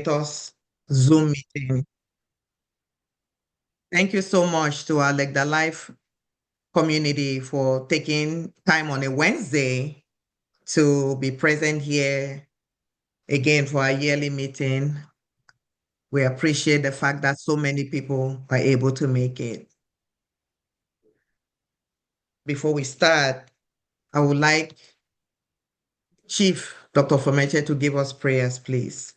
coordinators Zoom meeting. Thank you so much to our LECDALIFE community for taking time on a Wednesday to be present here again for our yearly meeting. We appreciate the fact that so many people are able to make it. Before we start, I would like Chief Dr. Fomeche to give us prayers, please.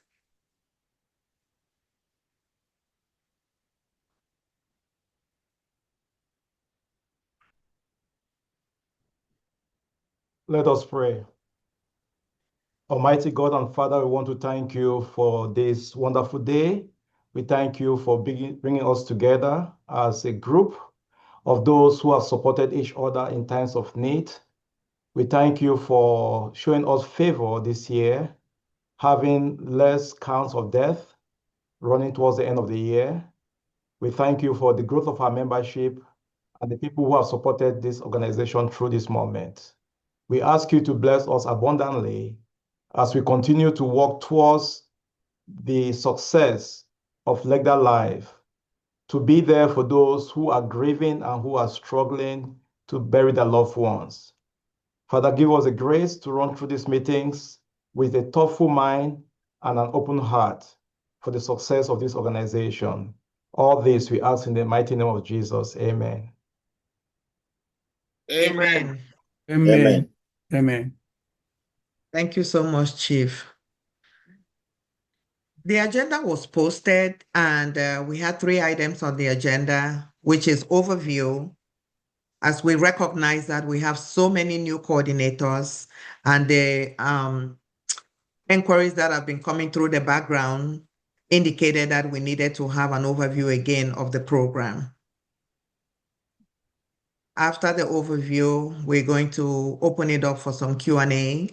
Let us pray. Almighty God and Father, we want to thank you for this wonderful day. We thank you for bringing us together as a group of those who have supported each other in times of need. We thank you for showing us favor this year, having less counts of death running towards the end of the year. We thank you for the growth of our membership and the people who have supported this organization through this moment. We ask you to bless us abundantly as we continue to work towards the success of LECDALIFE, to be there for those who are grieving and who are struggling to bury their loved ones. Father, give us the grace to run through these meetings with a thoughtful mind and an open heart for the success of this organization. All this we ask in the mighty name of Jesus. Amen. Amen. Amen. Amen. Thank you so much, Chief. The agenda was posted and we had 3 items on the agenda, which is overview, as we recognize that we have so many new coordinators and the inquiries that have been coming through the background indicated that we needed to have an overview again of the program. After the overview, we're going to open it up for some Q&A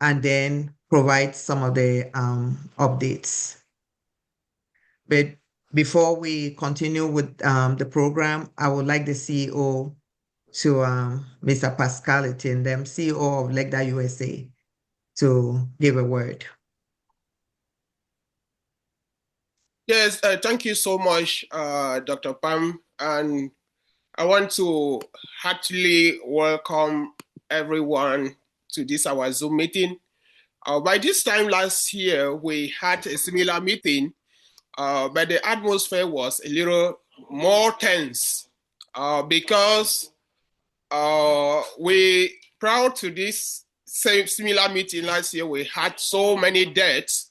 and then provide some of the updates. But before we continue with the program, I would like the CEO to Mr. Pascal Etindem, CEO of LECDA USA, to give a word. Yes, thank you so much, Dr. Pam. And I want to heartily welcome everyone to this our Zoom meeting. By this time last year, we had a similar meeting, but the atmosphere was a little more tense because we, prior to this same similar meeting last year, we had so many deaths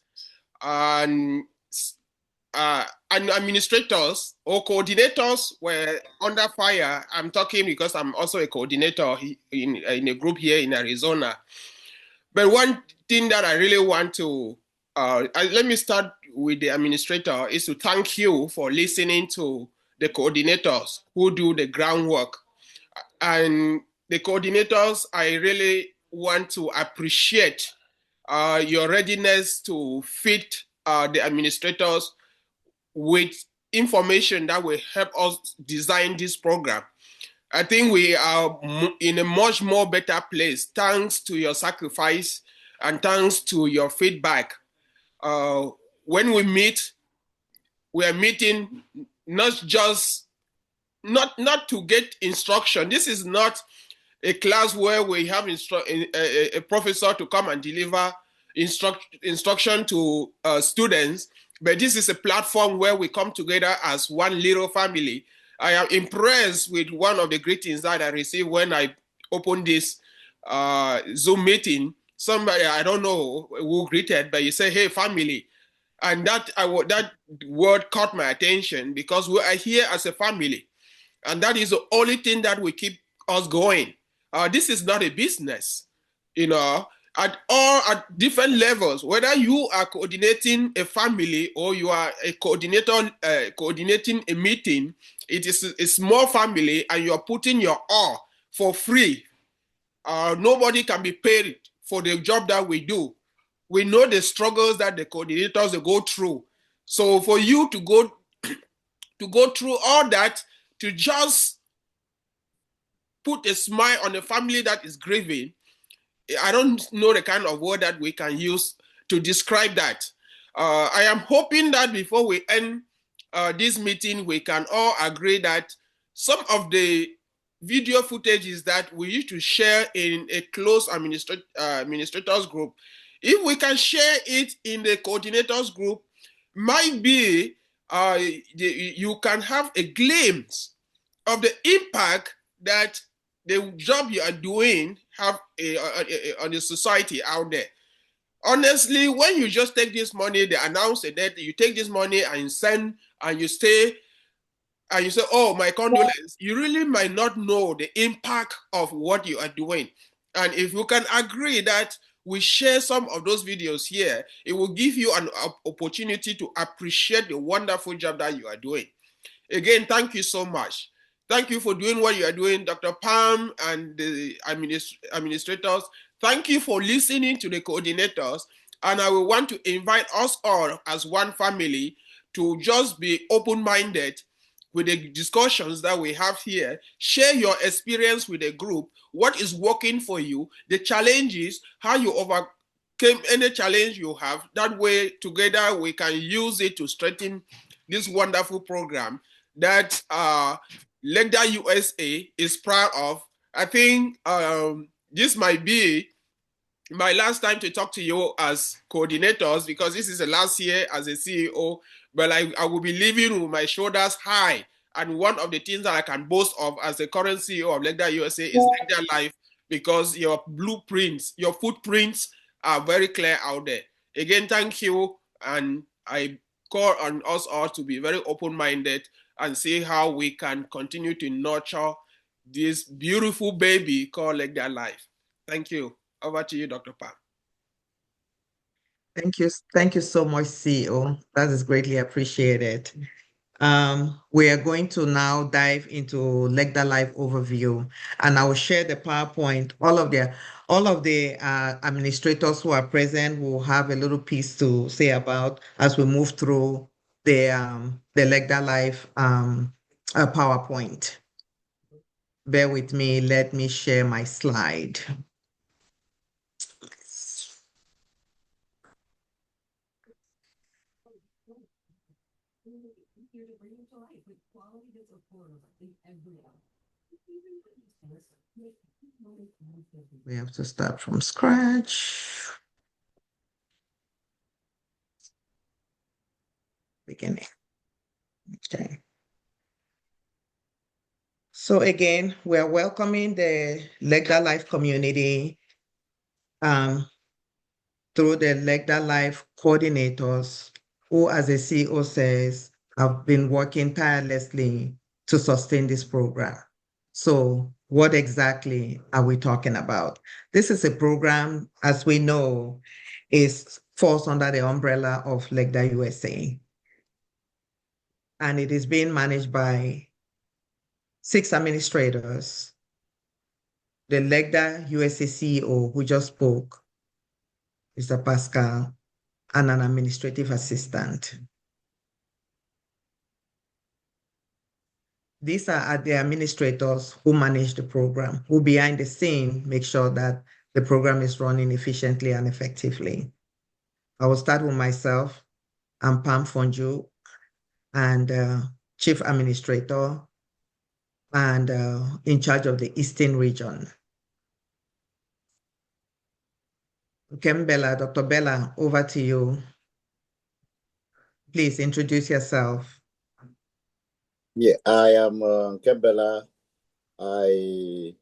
and administrators or coordinators were under fire. I'm talking because I'm also a coordinator in a group here in Arizona. But one thing that I really want to, let me start with the administrator, is to thank you for listening to the coordinators who do the groundwork. And the coordinators, I really want to appreciate your readiness to fit the administrators with information that will help us design this program. I think we are in a much more better place thanks to your sacrifice and thanks to your feedback. When we meet, we are meeting not just not to get instruction. This is not a class where we have a professor to come and deliver instruction to students, but this is a platform where we come together as one little family. I am impressed with one of the greetings that I received when I opened this Zoom meeting. Somebody, I don't know who greeted, but you say, "Hey, family." And that word caught my attention because we are here as a family. And that is the only thing that will keep us going. This is not a business, at different levels, whether you are coordinating a family or you are a coordinator coordinating a meeting, it is a small family and you're putting your all for free. Nobody can be paid for the job that we do. We know the struggles that the coordinators go through. So for you to go through all that, to just put a smile on a family that is grieving, I don't know the kind of word that we can use to describe that. I am hoping that before we end this meeting, we can all agree that some of the video footages that we used to share in a close administrators group, if we can share it in the coordinators group, might be you can have a glimpse of the impact that the job you are doing have on the society out there. Honestly, when you just take this money, they announce a date, you take this money and you send and you stay and you say, oh, my condolence, you really might not know the impact of what you are doing. And if you can agree that we share some of those videos here, it will give you an opportunity to appreciate the wonderful job that you are doing. Again, thank you so much. Thank you for doing what you are doing, Dr. Pam and the administrators. Thank you for listening to the coordinators. And I will want to invite us all as one family to just be open-minded with the discussions that we have here. Share your experience with the group, what is working for you, the challenges, how you overcame any challenge you have. That way, together, we can use it to strengthen this wonderful program that LECDA USA is proud of. I think this might be my last time to talk to you as coordinators, because this is the last year as a CEO, but I will be leaving with my shoulders high. And one of the things that I can boast of as the current CEO of LECDA USA is LECDALIFE, because your blueprints, your footprints are very clear out there. Again, thank you. And I call on us all to be very open-minded and see how we can continue to nurture this beautiful baby called LECDALIFE. Thank you. Over to you, Dr. Pam. Thank you. Thank you so much, CEO. That is greatly appreciated. We are going to now dive into LECDALIFE overview, and I will share the PowerPoint. All of the administrators who are present will have a little piece to say about as we move through the LECDALIFE PowerPoint. Bear with me. Let me share my slide. We have to start from scratch. Beginning. Okay. So again, we're welcoming the LECDALIFE community through the LECDALIFE coordinators who, as the CEO says, have been working tirelessly to sustain this program. So what exactly are we talking about? This is a program, as we know, falls under the umbrella of LECDA USA. And it is being managed by 6 administrators, the LECDA USA CEO who just spoke, Mr. Pascal, and an administrative assistant. These are the administrators who manage the program, who behind the scene make sure that the program is running efficiently and effectively. I will start with myself. I'm Pam Fonju, and Chief Administrator and in charge of the Eastern region. Bella, Dr. Bella, over to you. Please introduce yourself. Yeah, I am Bella. I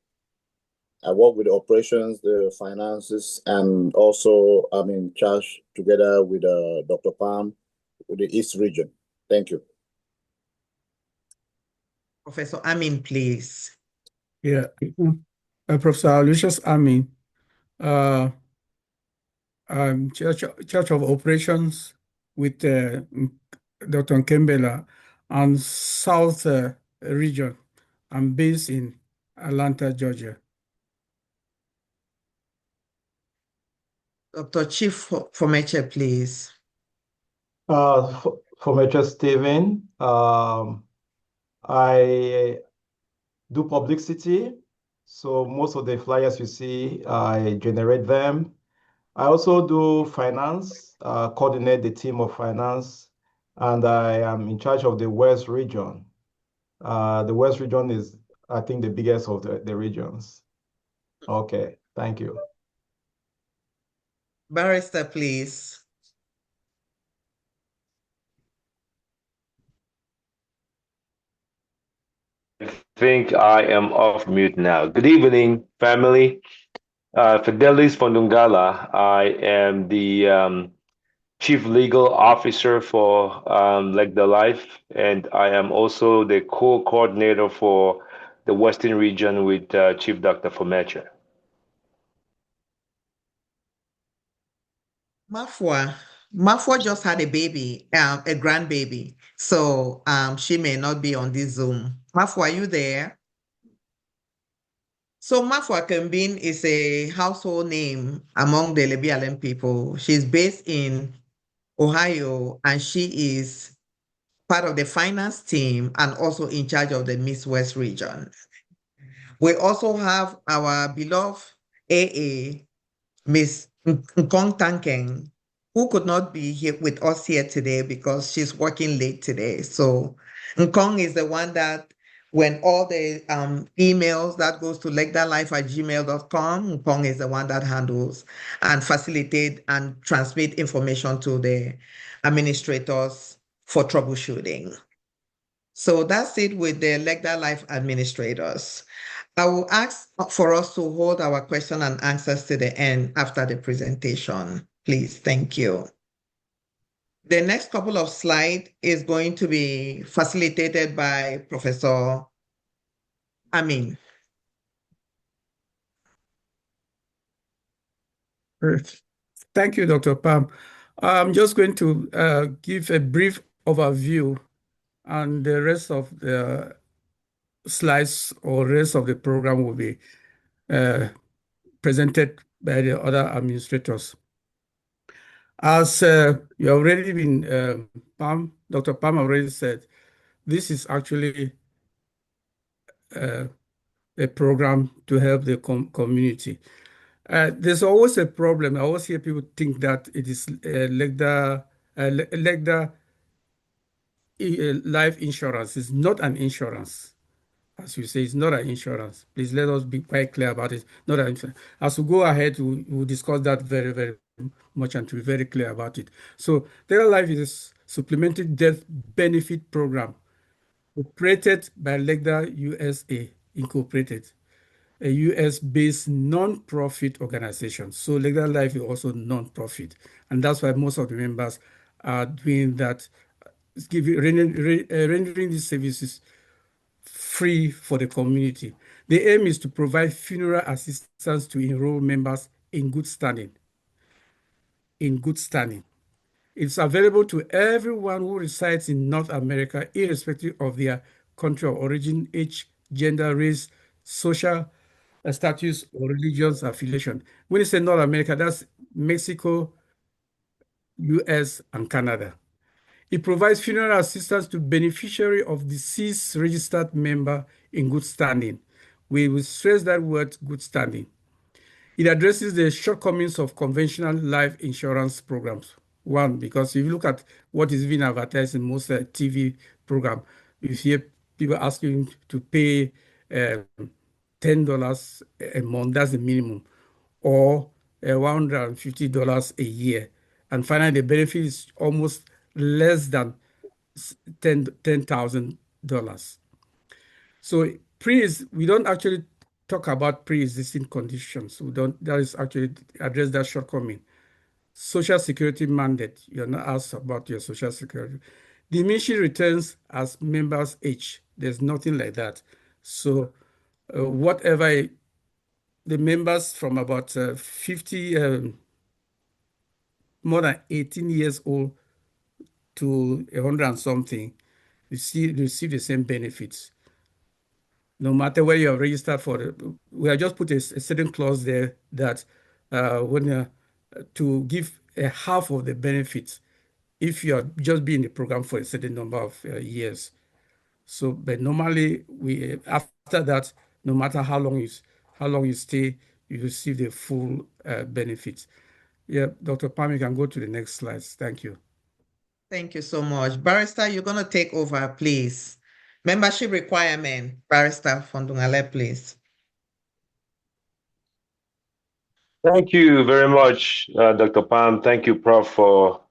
work with the operations, the finances, and also I'm in charge together with Dr. Pam with the East region. Thank you. Professor Amin, please. Yeah, Professor Lucius Amin. I'm Church of Operations with Dr. Kembela and South region. I'm based in Atlanta, Georgia. Dr. Chief Fomeche, please. Fomeche Stephen, I do publicity. So most of the flyers you see, I generate them. I also do finance, coordinate the team of finance, and I am in charge of the West region. The West region is, I think, the biggest of the regions. Okay, thank you. Barrister, please. I think I am off mute now. Good evening, family. Fidelis Fondungala. I am the Chief Legal Officer for LECDALIFE, and I am also the co-coordinator for the Western region with Chief Dr. Fomecha. Mafua just had a baby, a grandbaby. So she may not be on this Zoom. Mafua, are you there? So Mafua Kembin is a household name among the Lebialen people. She's based in Ohio, and she is part of the finance team and also in charge of the Miss West region. We also have our beloved AA, Miss Nkong Tankeng, who could not be here with us here today because she's working late today. So Nkong is the one that when all the emails that goes to legdalife@gmail.com, Nkong is the one that handles and facilitate and transmit information to the administrators for troubleshooting. So that's it with the LECDALIFE administrators. I will ask for us to hold our question and answers to the end after the presentation. Please, thank you. The next couple of slides is going to be facilitated by Professor Amin. Thank you, Dr. Pam. I'm just going to give a brief overview, and the rest of the slides or rest of the program will be presented by the other administrators. As you already been, Dr. Pam already said, this is actually a program to help the community. There's always a problem. I always hear people think that it is LECDA life insurance. It's not an insurance. As you say, it's not an insurance. Please let us be quite clear about it. Not an insurance. As we go ahead, we'll discuss that very, very much and to be very clear about it. So LECDA Life is a supplementary death benefit program operated by LECDA USA Incorporated, a US-based non-profit organization. So LECDA Life is also non-profit, and that's why most of the members are doing that, rendering these services free for the community. The aim is to provide funeral assistance to enroll members in good standing. It's available to everyone who resides in North America, irrespective of their country of origin, age, gender, race, social status, or religious affiliation. When you say North America, that's Mexico, US, and Canada. It provides funeral assistance to beneficiary of deceased registered member in good standing. We will stress that word, good standing. It addresses the shortcomings of conventional life insurance programs. One, because if you look at what is being advertised in most TV programs, you hear people asking to pay $10 a month, that's the minimum, or $150 a year. And finally, the benefit is almost less than $10,000. So we don't actually talk about pre-existing conditions. That is actually address that shortcoming. Social security mandate, you're not asked about your social security. Diminishing returns as members age, there's nothing like that. So whatever the members from about 50, more than 18 years old to 100 and something, receive the same benefits. No matter where you are registered for, we have just put a certain clause there that when to give a half of the benefits if you are just be in the program for a certain number of years. So, but normally after that, no matter how long you stay, you receive the full benefits. Yeah, Dr. Pam, you can go to the next slides. Thank you. Thank you so much. Barrister, you're going to take over, please. Membership requirement, Barrister Fondungale, please. Thank you very much, Dr. Pam. Thank you, Prof, for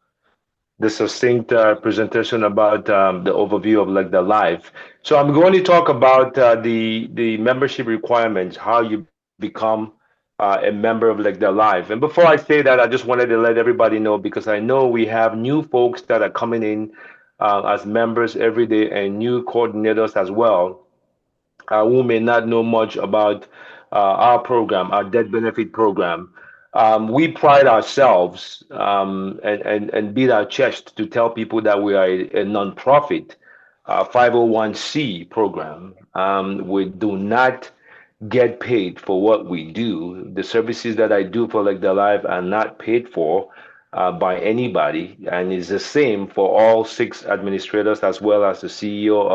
the succinct presentation about the overview of LECDALIFE. So I'm going to talk about the membership requirements, how you become a member of LECDALIFE. And before I say that, I just wanted to let everybody know, because I know we have new folks that are coming in as members every day and new coordinators as well, who may not know much about our program, our debt benefit program. We pride ourselves and beat our chest to tell people that we are a nonprofit 501c program. We do not get paid for what we do. The services that I do for LECDALIFE are not paid for by anybody, and it's the same for all 6 administrators as well as the CEO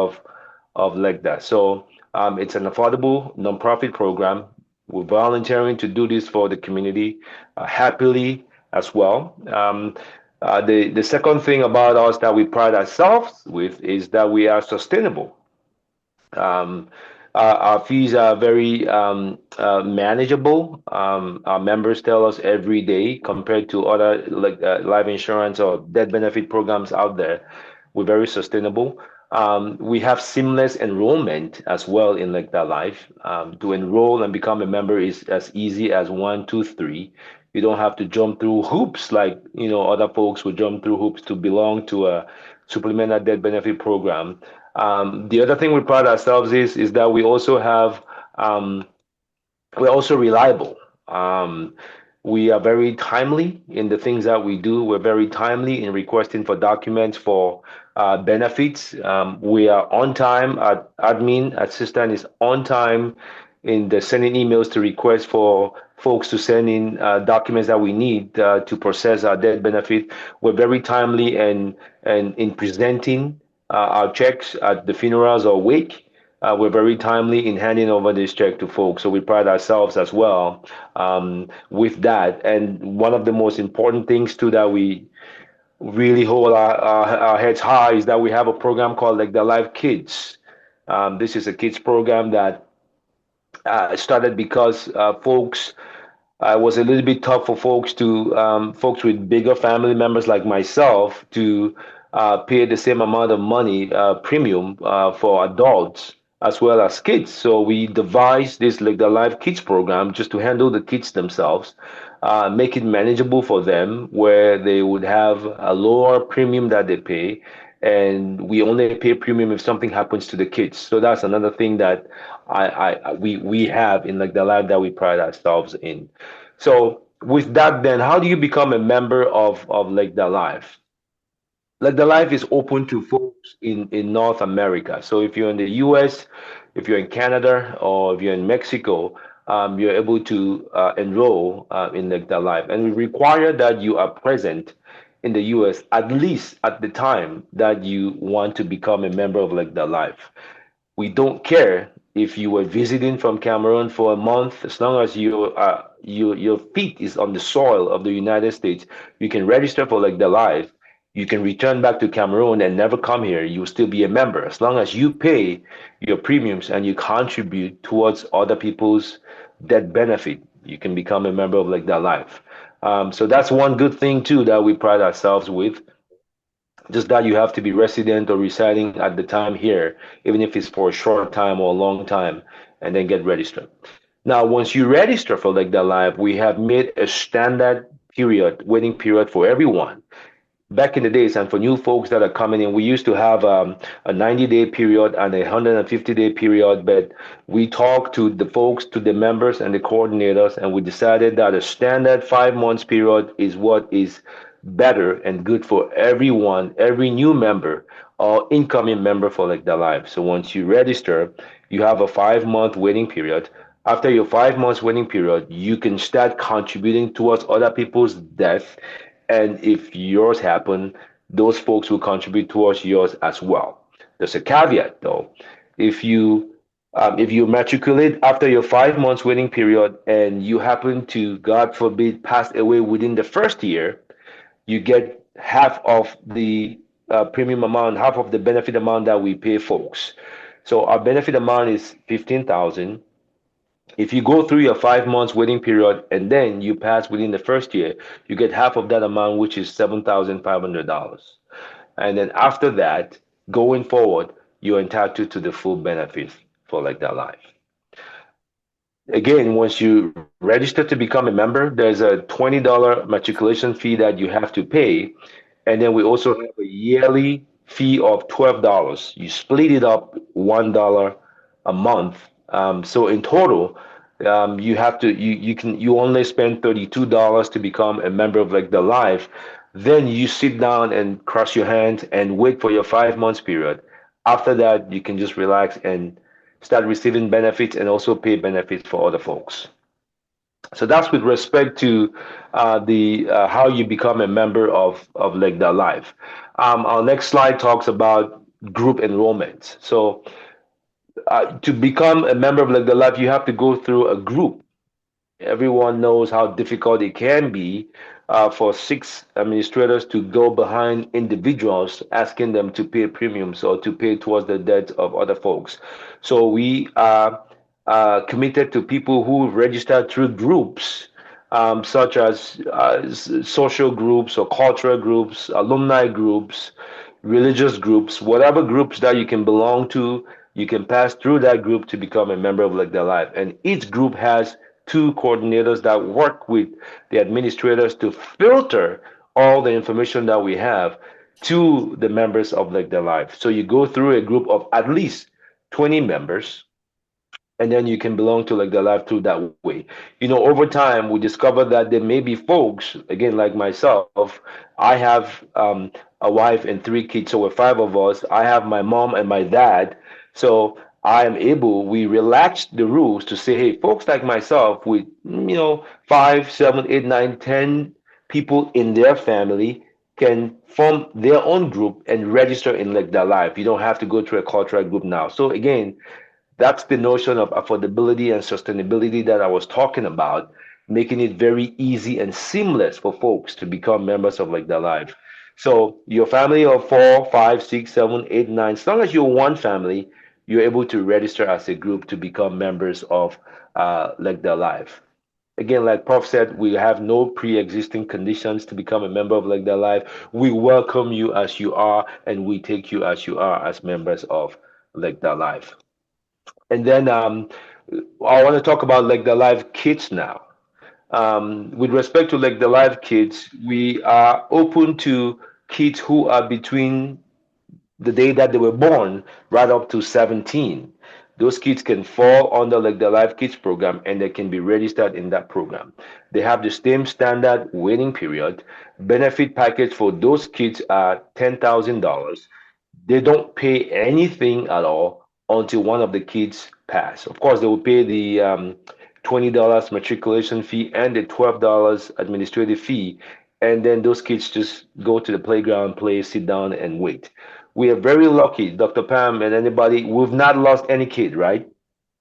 of LECDA. So it's an affordable nonprofit program. We're volunteering to do this for the community happily as well. The second thing about us that we pride ourselves with is that we are sustainable. Um, our fees are very manageable. Our members tell us every day, compared to other life insurance or death benefit programs out there, we're very sustainable. We have seamless enrollment as well in LECDALIFE. To enroll and become a member is as easy as 1, 2, 3. You don't have to jump through hoops like other folks would jump through hoops to belong to a supplemental death benefit program. The other thing we pride ourselves is that we also have we're also reliable. We are very timely in the things that we do. We're very timely in requesting for documents for benefits. We are on time. Our admin assistant is on time in the sending emails to request for folks to send in documents that we need to process our death benefit. We're very timely and in presenting our checks at the funerals or wake. We're very timely in handing over this check to folks. So we pride ourselves as well with that. And one of the most important things too that we really hold our heads high is that we have a program called LECDALIFE Kids. This is a kids program that started because folks it was a little bit tough for folks with bigger family members like myself to pay the same amount of money premium for adults as well as kids. So we devised this LECDALIFE Kids program just to handle the kids themselves, make it manageable for them, where they would have a lower premium that they pay, and we only pay premium if something happens to the kids. So that's another thing that we have in LECDALIFE that we pride ourselves in. So with that, then how do you become a member of LECDALIFE? LECDALIFE is open to folks in North America. So if you're in the US, if you're in Canada, or if you're in Mexico, you're able to enroll in LECDALIFE. And we require that you are present in the US at least at the time that you want to become a member of LECDALIFE. We don't care if you were visiting from Cameroon for a month, as long as your feet is on the soil of the United States, you can register for LECDALIFE. You can return back to Cameroon and never come here. You will still be a member as long as you pay your premiums and you contribute towards other people's debt benefit. You can become a member of LECDALIFE. So that's one good thing too that we pride ourselves with. Just that you have to be resident or residing at the time here, even if it's for a short time or a long time, and then get registered. Now, once you register for LECDALIFE, we have made a standard waiting period for everyone. Back in the days, and for new folks that are coming in, we used to have a 90-day period and a 150-day period, but we talked to the folks, to the members and the coordinators, and we decided that a standard 5 months period is what is better and good for everyone, every new member or incoming member for LECDALIFE. So once you register, you have a 5-month waiting period. After your 5 months waiting period, you can start contributing towards other people's death. And if yours happen, those folks will contribute towards yours as well. There's a caveat though. If you If you matriculate after your 5 months waiting period and you happen to, God forbid, pass away within the first year, you get half of the premium amount, half of the benefit amount that we pay folks. So our benefit amount is 15,000. If you go through your 5 months waiting period and then you pass within the first year, you get half of that amount, which is $7,500. And then after that, going forward, you're entitled to the full benefit for like that life. Again, once you register to become a member, there's a $20 matriculation fee that you have to pay. And then we also have a yearly fee of $12. You split it up $1 a month. So in total, you have to you only spend $32 to become a member of like the life. Then you sit down and cross your hands and wait for your 5 months period. After that, you can just relax and start receiving benefits and also pay benefits for other folks. So that's with respect to the how you become a member of LECDALIFE. Our next slide talks about group enrollment. So to become a member of LECDALIFE, you have to go through a group. Everyone knows how difficult it can be for six administrators to go behind individuals, asking them to pay premiums or to pay towards the debt of other folks. So we are committed to people who register through groups, such as social groups or cultural groups, alumni groups, religious groups, whatever groups that you can belong to, you can pass through that group to become a member of LECDALIFE. And each group has two coordinators that work with the administrators to filter all the information that we have to the members of LECDALIFE. So you go through a group of at least 20 members, and then you can belong to LECDALIFE through that way. Over time, we discovered that there may be folks, again, like myself. I have a wife and three kids, so we're five of us. I have my mom and my dad. So we relaxed the rules to say, hey, folks like myself with, 5, 7, 8, 9, 10 people in their family can form their own group and register in LECDALIFE. You don't have to go through a cultural group now. So again, that's the notion of affordability and sustainability that I was talking about, making it very easy and seamless for folks to become members of LECDALIFE. So your family of 4, 5, 6, 7, 8, 9, as long as you're one family, you're able to register as a group to become members of LECDALIFE. Again, like Prof said, we have no pre-existing conditions to become a member of LECDALIFE. We welcome you as you are, and we take you as you are as members of LECDALIFE. And then I want to talk about LECDALIFE Kids now. With respect to LECDALIFE Kids, we are open to kids who are between the day that they were born right up to 17. Those kids can fall under LECDALIFE Kids program and they can be registered in that program. They have the same standard waiting period. Benefit package for those kids are $10,000. They don't pay anything at all until one of the kids pass. Of course, they will pay the $20 matriculation fee and the $12 administrative fee, and then those kids just go to the playground, play, sit down, and wait. We are very lucky, Dr. Pam and anybody. We've not lost any kid, right?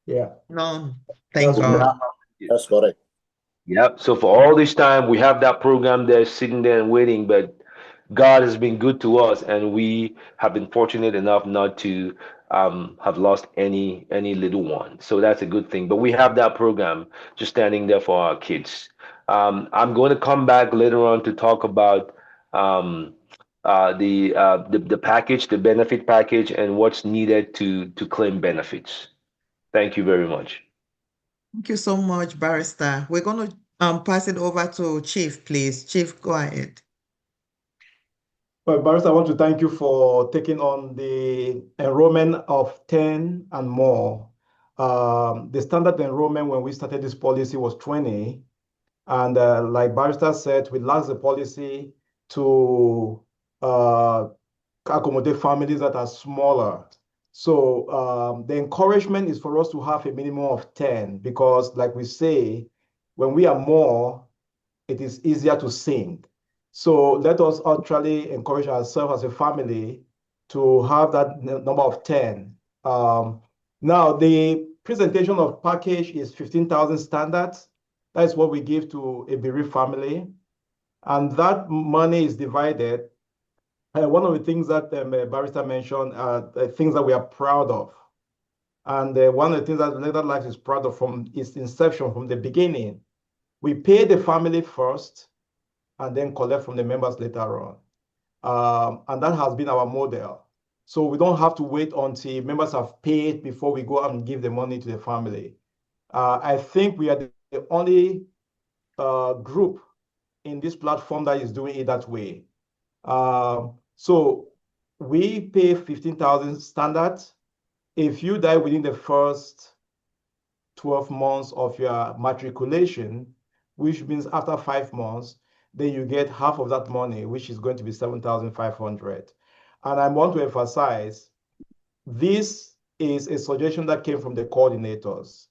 Yeah. No, thank That's God. That's correct. Yep. So for all this time, we have that program there sitting there and waiting, but God has been good to us, and we have been fortunate enough not to have lost any little one. So that's a good thing. But we have that program just standing there for our kids. I'm going to come back later on to talk about the package, the benefit package, and what's needed to claim benefits. Thank you very much. Thank you so much, Barrister. We're going to pass it over to Chief, please. Chief, go ahead. Well, Barrister, I want to thank you for taking on the enrollment of 10 and more. The standard enrollment when we started this policy was 20. And like Barrister said, we lacked the policy to accommodate families that are smaller. So the encouragement is for us to have a minimum of 10 because, like we say, when we are more, it is easier to sing. So let us actually encourage ourselves as a family to have that number of 10. Now, the presentation of package is 15,000 standards. That is what we give to a bereaved family. And that money is divided. One of the things that Barrister mentioned are the things that we are proud of. And one of the things that LECDALIFE is proud of from its inception, from the beginning, we pay the family first and then collect from the members later on. And that has been our model. So we don't have to wait until members have paid before we go and give the money to the family. I think we are the only group in this platform that is doing it that way. So we pay 15,000 standards. If you die within the first 12 months of your matriculation, which means after 5 months, then you get half of that money, which is going to be 7,500. And I want to emphasize, this is a suggestion that came from the coordinators.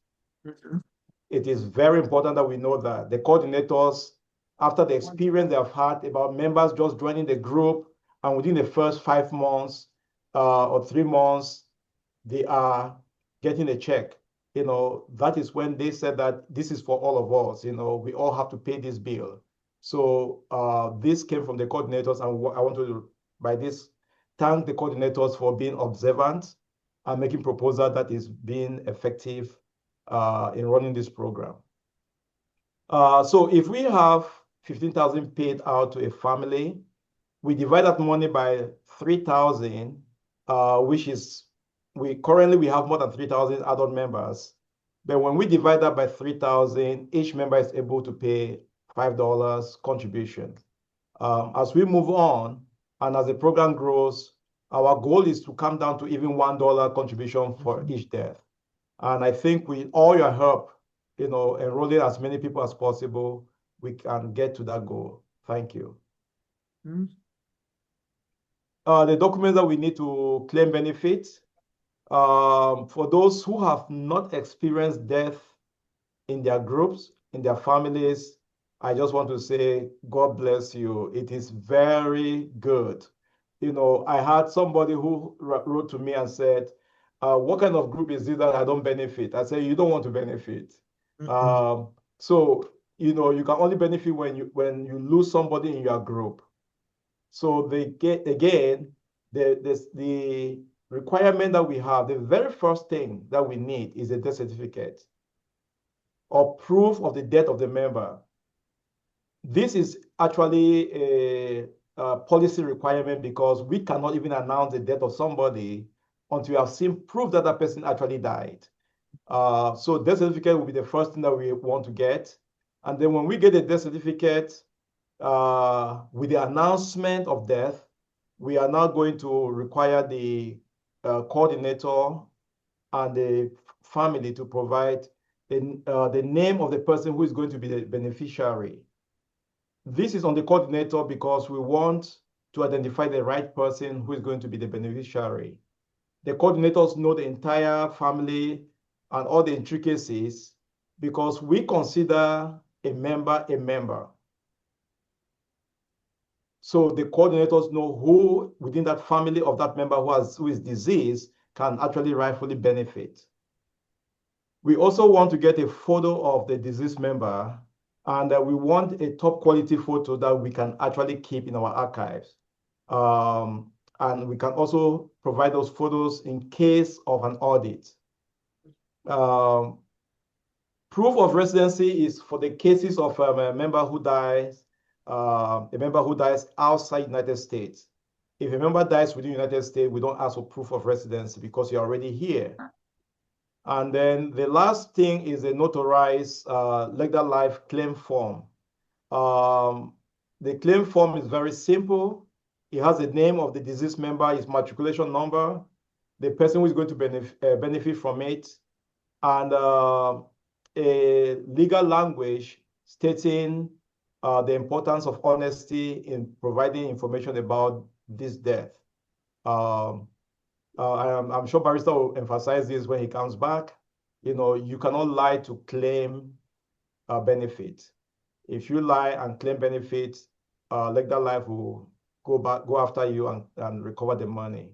It is very important that we know that the coordinators, after the experience they have had about members just joining the group, and within the first 5 months or 3 months, they are getting a check. That is when they said that this is for all of us. We all have to pay this bill. So this came from the coordinators, and I want to, by this, thank the coordinators for being observant and making proposal that is being effective in running this program. So if we have 15,000 paid out to a family, we divide that money by 3,000, which is, currently we have more than 3,000 adult members. But when we divide that by 3,000, each member is able to pay $5 contribution. As we move on, and as the program grows, our goal is to come down to even $1 contribution for each death. And I think with all your help, enrolling as many people as possible, we can get to that goal. Thank you. The documents that we need to claim benefits, for those who have not experienced death in their groups, in their families, I just want to say, God bless you. It is very good. I had somebody who wrote to me and said, what kind of group is this that I don't benefit? I said, you don't want to benefit. So, you can only benefit when you lose somebody in your group. So the requirement that we have, the very first thing that we need is a death certificate or proof of the death of the member. This is actually a policy requirement because we cannot even announce the death of somebody until we have seen proof that that person actually died. So death certificate will be the first thing that we want to get. And then when we get the death certificate, with the announcement of death, we are now going to require the coordinator and the family to provide the name of the person who is going to be the beneficiary. This is on the coordinator because we want to identify the right person who is going to be the beneficiary. The coordinators know the entire family and all the intricacies because we consider a member a member. So the coordinators know who within that family of that member who is deceased can actually rightfully benefit. We also want to get a photo of the deceased member, and we want a top quality photo that we can actually keep in our archives. And we can also provide those photos in case of an audit. Proof of residency is for the cases of a member who dies outside United States. If a member dies within the United States, we don't ask for proof of residency because you're already here. And then the last thing is a notarized LECDALIFE claim form. The claim form is very simple. It has the name of the deceased member, his matriculation number, the person who is going to benefit from it, and a legal language stating the importance of honesty in providing information about this death. I'm sure Barrister will emphasize this when he comes back. You cannot lie to claim benefit. If you lie and claim benefit, LECDALIFE will go after you and recover the money.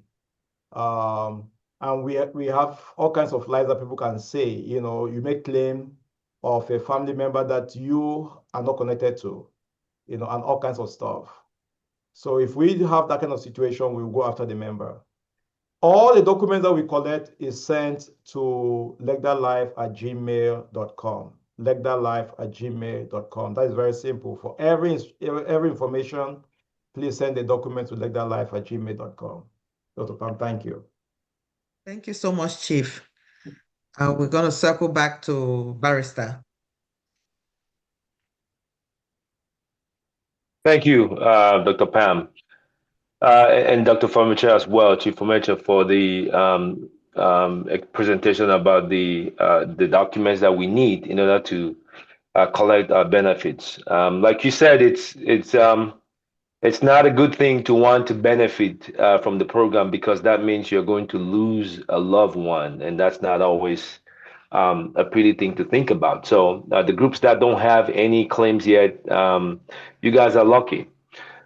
And And we have all kinds of lies that people can say. You know, you make claim of a family member that you are not connected to, you know, and all kinds of stuff. So if we have that kind of situation, we'll go after the member. All the documents that we collect is sent to legdalife@gmail.com. Legdalife@gmail.com. That is very simple. For every information, please send the document to legdalife@gmail.com. Dr. Pam, thank you. Thank you so much, Chief. We're going to circle back to Barrister. Thank you, Dr. Pam, and Dr. Formicha as well, Chief Formicha, for the presentation about the documents that we need in order to collect our benefits. Like you said, it's not a good thing to want to benefit from the program, because that means you're going to lose a loved one, and that's not always a pretty thing to think about. So the groups that don't have any claims yet, you guys are lucky.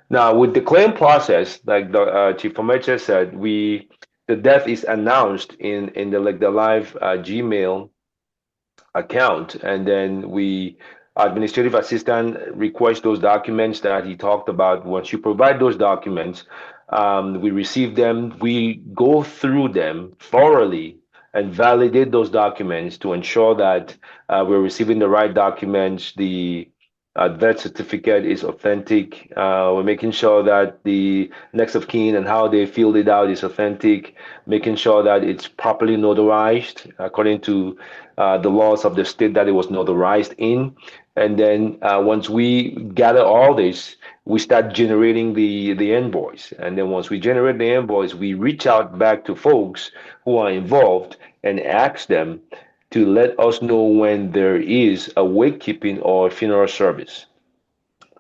Now, with the claim process, like the Chief Formicha said, the death is announced in the LECDALIFE Gmail account, and then administrative assistant requests those documents that he talked about. Once you provide those documents, we receive them, we go through them thoroughly and validate those documents to ensure that we're receiving the right documents. The death certificate is authentic. We're making sure that the next of kin and how they filled it out is authentic, making sure that it's properly notarized according to the laws of the state that it was notarized in. And then once we gather all this, we start generating the invoice. And then once we generate the invoice, we reach out back to folks who are involved and ask them to let us know when there is a wakekeeping or funeral service.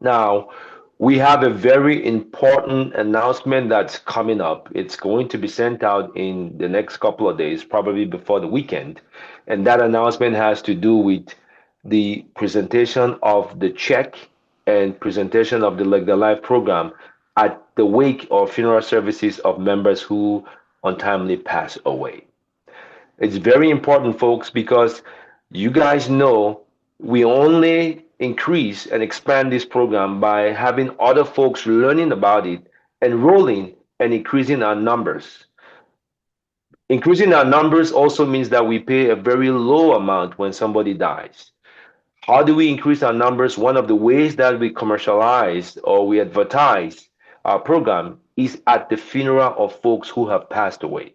Now, we have a very important announcement that's coming up. It's going to be sent out in the next couple of days, probably before the weekend. And that announcement has to do with the presentation of the check and presentation of the LECDALIFE program at the wake or funeral services of members who untimely pass away. It's very important, folks, because you guys know we only increase and expand this program by having other folks learning about it, enrolling, and increasing our numbers. Increasing our numbers also means that we pay a very low amount when somebody dies. How do we increase our numbers? One of the ways that we commercialize or we advertise our program is at the funeral of folks who have passed away.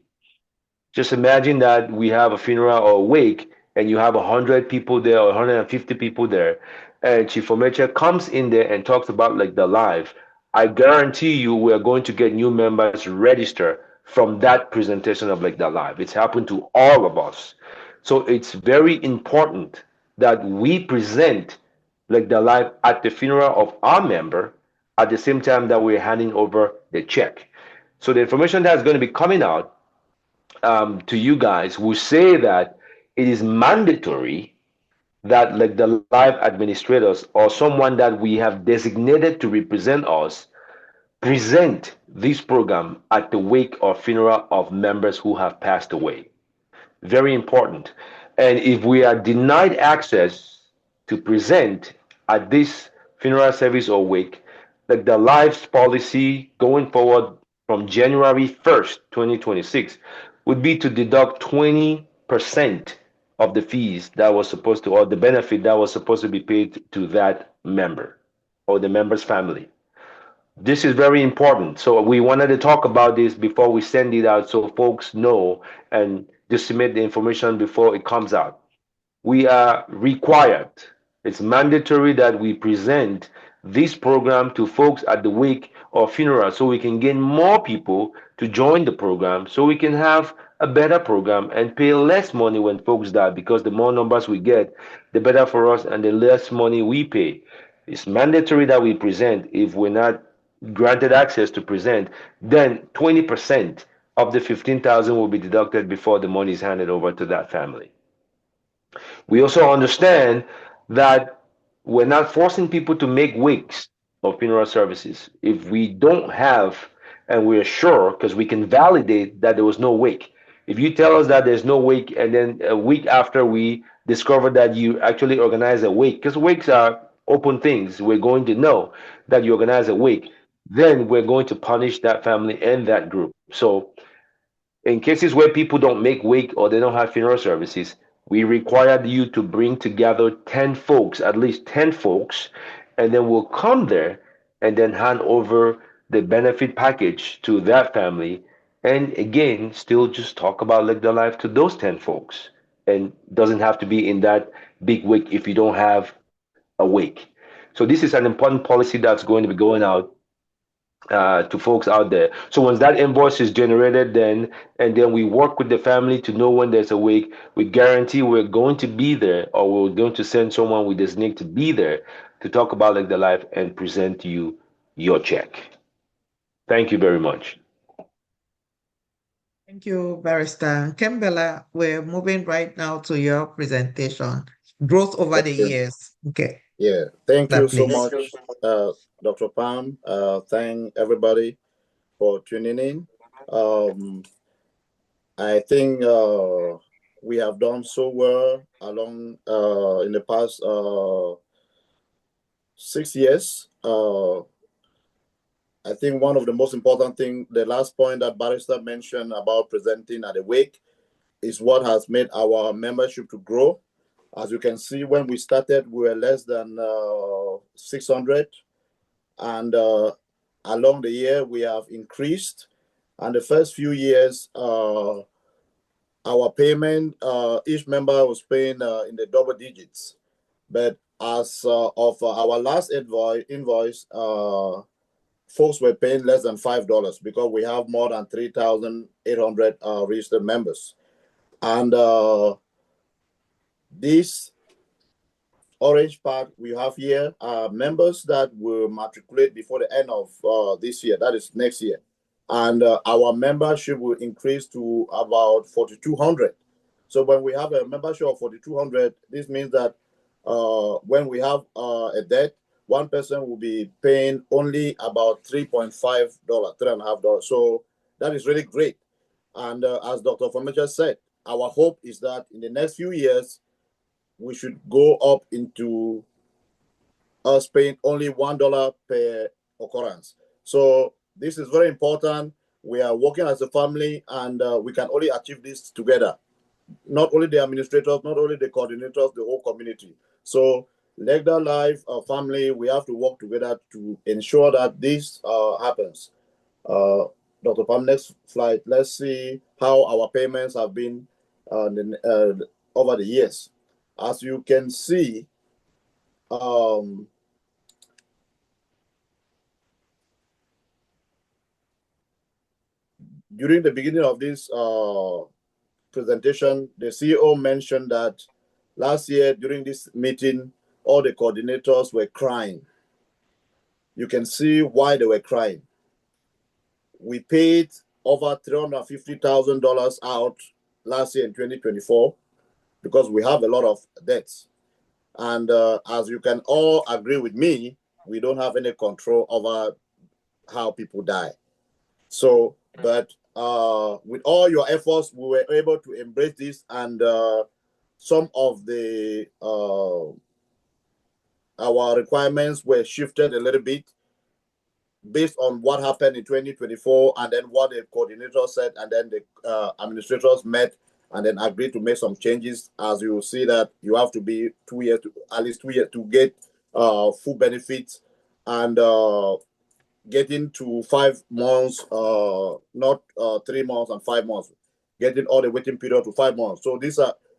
Just imagine that we have a funeral or a wake, and you have 100 people there or 150 people there, and Chief Formicha comes in there and talks about LECDALIFE. I guarantee you we're going to get new members register from that presentation of LECDALIFE. It's happened to all of us. So it's very important that we present LECDALIFE at the funeral of our member at the same time that we're handing over the check. So the information that's going to be coming out to you guys will say that it is mandatory that like the life administrators or someone that we have designated to represent us present this program at the wake or funeral of members who have passed away. Very important. And if we are denied access to present at this funeral service or wake, like the life's policy going forward from January 1st, 2026, would be to deduct 20% of the fees that was supposed to, or the benefit that was supposed to be paid to that member or the member's family. This is very important. So we wanted to talk about this before we send it out so folks know and disseminate the information before it comes out. We are required, it's mandatory that we present this program to folks at the wake or funeral so we can gain more people to join the program, so we can have a better program and pay less money when folks die, because the more numbers we get, the better for us and the less money we pay. It's mandatory that we present. If we're not granted access to present, then 20% of the 15,000 will be deducted before the money is handed over to that family. We also understand that we're not forcing people to make wakes or funeral services. If we don't have, and we're sure, because we can validate that there was no wake, If you tell us that there's no wake, and then a week after we discover that you actually organize a wake, because wakes are open things, we're going to know that you organize a wake, then we're going to punish that family and that group. So in cases where people don't make wake or they don't have funeral services, we require you to bring together 10 folks, at least 10 folks, and then we'll come there and then hand over the benefit package to that family. And again, still just talk about Live the Life to those 10 folks. And doesn't have to be in that big wake if you don't have a wake. So this is an important policy that's going to be going out to folks out there. So once that invoice is generated, then we work with the family to know when there's a wake. We guarantee we're going to be there, or we're going to send someone we designate to be there to talk about like the life and present you your check. Thank you very much. Thank you, Barrister. Kembella, we're moving right now to your presentation. Growth over the years. Okay. Yeah, thank That you so please. much, Dr. Pam. Thank everybody for tuning in. I think we have done so well along in the past 6 years. I think one of the most important thing, the last point that Barrister mentioned about presenting at the wake, is what has made our membership to grow. As you can see, when we started, we were less than 600. And along the year, we have increased. And the first few years, our payment, each member was paying in the double digits. But as of our last invoice, folks were paying less than $5 because we have more than 3,800 registered members. And this orange part we have here are members that will matriculate before the end of this year, that is next year. And our membership will increase to about 4,200. So when we have a membership of 4,200, this means that when we have a death, one person will be paying only about $3.5, $3.5. So that is really great. And as Dr. Fomecha said, our hope is that in the next few years, we should go up into us paying only $1 per occurrence. So this is very important. We are working as a family, and we can only achieve this together. Not only the administrators, not only the coordinators, the whole community. So LECDALIFE, our family, we have to work together to ensure that this happens. Dr. Pam, next slide. Let's see how our payments have been over the years. As you can see, during the beginning of this presentation, the CEO mentioned that last year during this meeting, all the coordinators were crying. You can see why they were crying. We paid over $350,000 out last year in 2024 because we have a lot of debts. And as you can all agree with me, we don't have any control over how people die. So, but with all your efforts, we were able to embrace this, and some of the our requirements were shifted a little bit based on what happened in 2024, and then what the coordinator said, and then the administrators met and then agreed to make some changes. As you see that you have to be 2 years, at least 2 years to get full benefits, and getting to 5 months, not 3 months and 5 months, getting all the waiting period to 5 months. So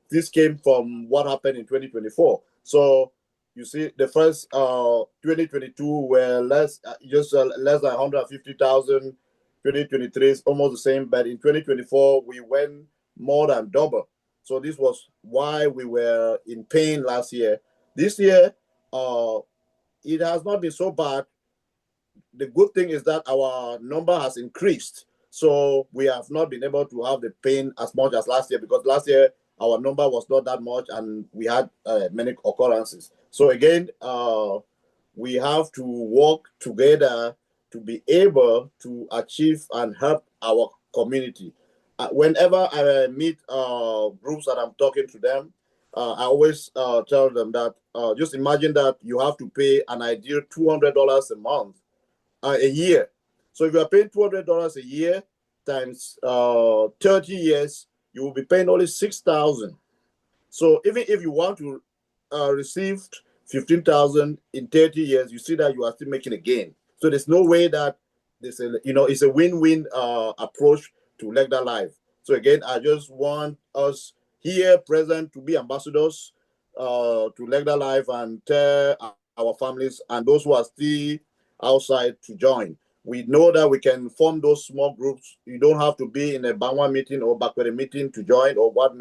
this came from what happened in 2024. So you see, the first 2022 were less than 150,000. 2023 is almost the same, but in 2024 we went more than double. So this was why we were in pain last year. This year, it has not been so bad. The good thing is that our number has increased. So we have not been able to have the pain as much as last year, because last year our number was not that much and we had many occurrences. So again, we have to work together to be able to achieve and help our community. whenever I meet groups that I'm talking to them, I always tell them that just imagine that you have to pay an ideal $200 a month, a year. So if you are paying $200 a year times 30 years, you will be paying only $6,000. So even if you want to receive 15,000 in 30 years, you see that you are still making a gain. So there's no way that this, it's a win-win approach to LECDALIFE. So again, I just want us here present to be ambassadors to LECDALIFE and tell our families and those who are still outside to join. We know that we can form those small groups. You don't have to be in a Bangwa meeting or Bakwere meeting to join or what.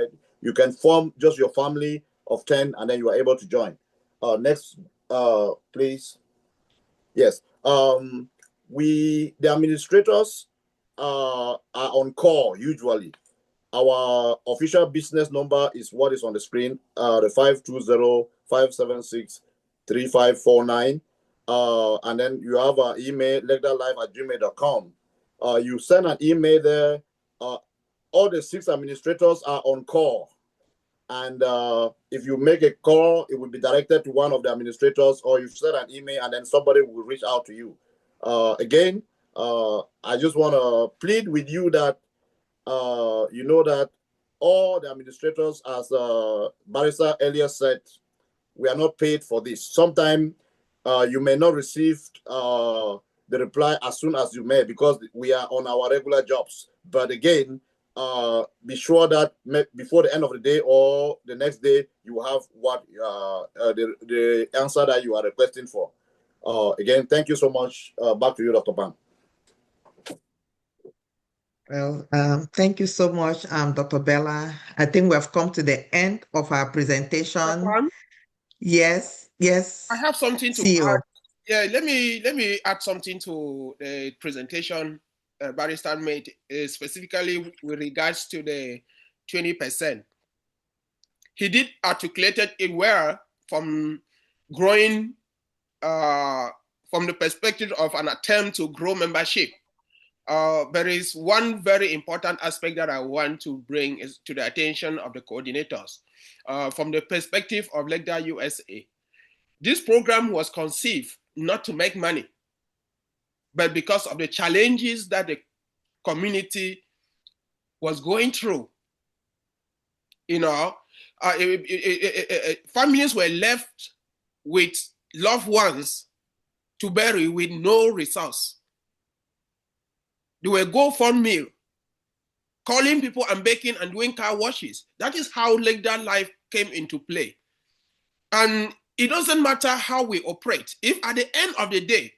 You can form just your family of 10 and then you are able to join. Next, please. Yes. The administrators are on call usually. Our official business number is what is on the screen, the 520-576-3549. And then you have an email, legdalife@gmail.com. You send an email there. All the 6 administrators are on call. And if you make a call, it will be directed to one of the administrators, or you send an email and then somebody will reach out to you. Again, I just want to plead with you that you know that all the administrators, as Barrister earlier said, we are not paid for this. Sometimes you may not receive the reply as soon as you may because we are on our regular jobs. But again, be sure that before the end of the day or the next day, you have what the answer that you are requesting for. Again, thank you so much. Back to you, Dr. Bam. Well, thank you so much, Dr. Bella. I think we have come to the end of our presentation. Yes, yes. I have something to CEO. add. Yeah, let me add something to the presentation Barrister made, specifically with regards to the 20%. He did articulate it well from growing, from the perspective of an attempt to grow membership. There is one very important aspect that I want to bring to the attention of the coordinators. From the perspective of LECDA USA, this program was conceived not to make money, but because of the challenges that the community was going through. You know, families were left with loved ones to bury with no resource. They were GoFundMe, calling people and baking and doing car washes. That is how LECDALIFE came into play. And it doesn't matter how we operate. If at the end of the day,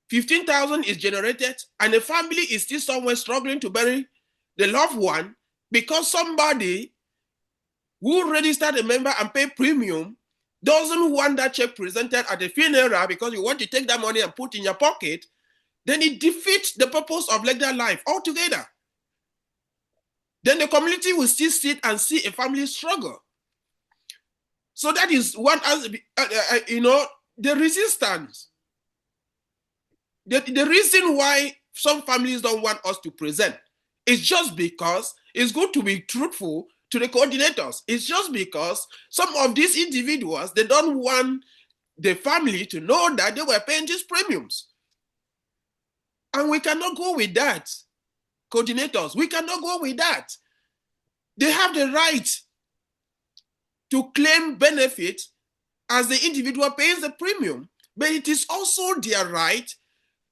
15,000 is generated and the family is still somewhere struggling to bury the loved one because somebody who registered a member and pay premium doesn't want that check presented at the funeral because you want to take that money and put in your pocket, then it defeats the purpose of LECDALIFE altogether. Then the community will still sit and see a family struggle. So that is one, the resistance. The reason why some families don't want us to present is just because it's good to be truthful to the coordinators. It's just because some of these individuals, they don't want the family to know that they were paying these premiums. And we cannot go with that, coordinators. We cannot go with that. They have the right to claim benefit as the individual pays the premium, but it is also their right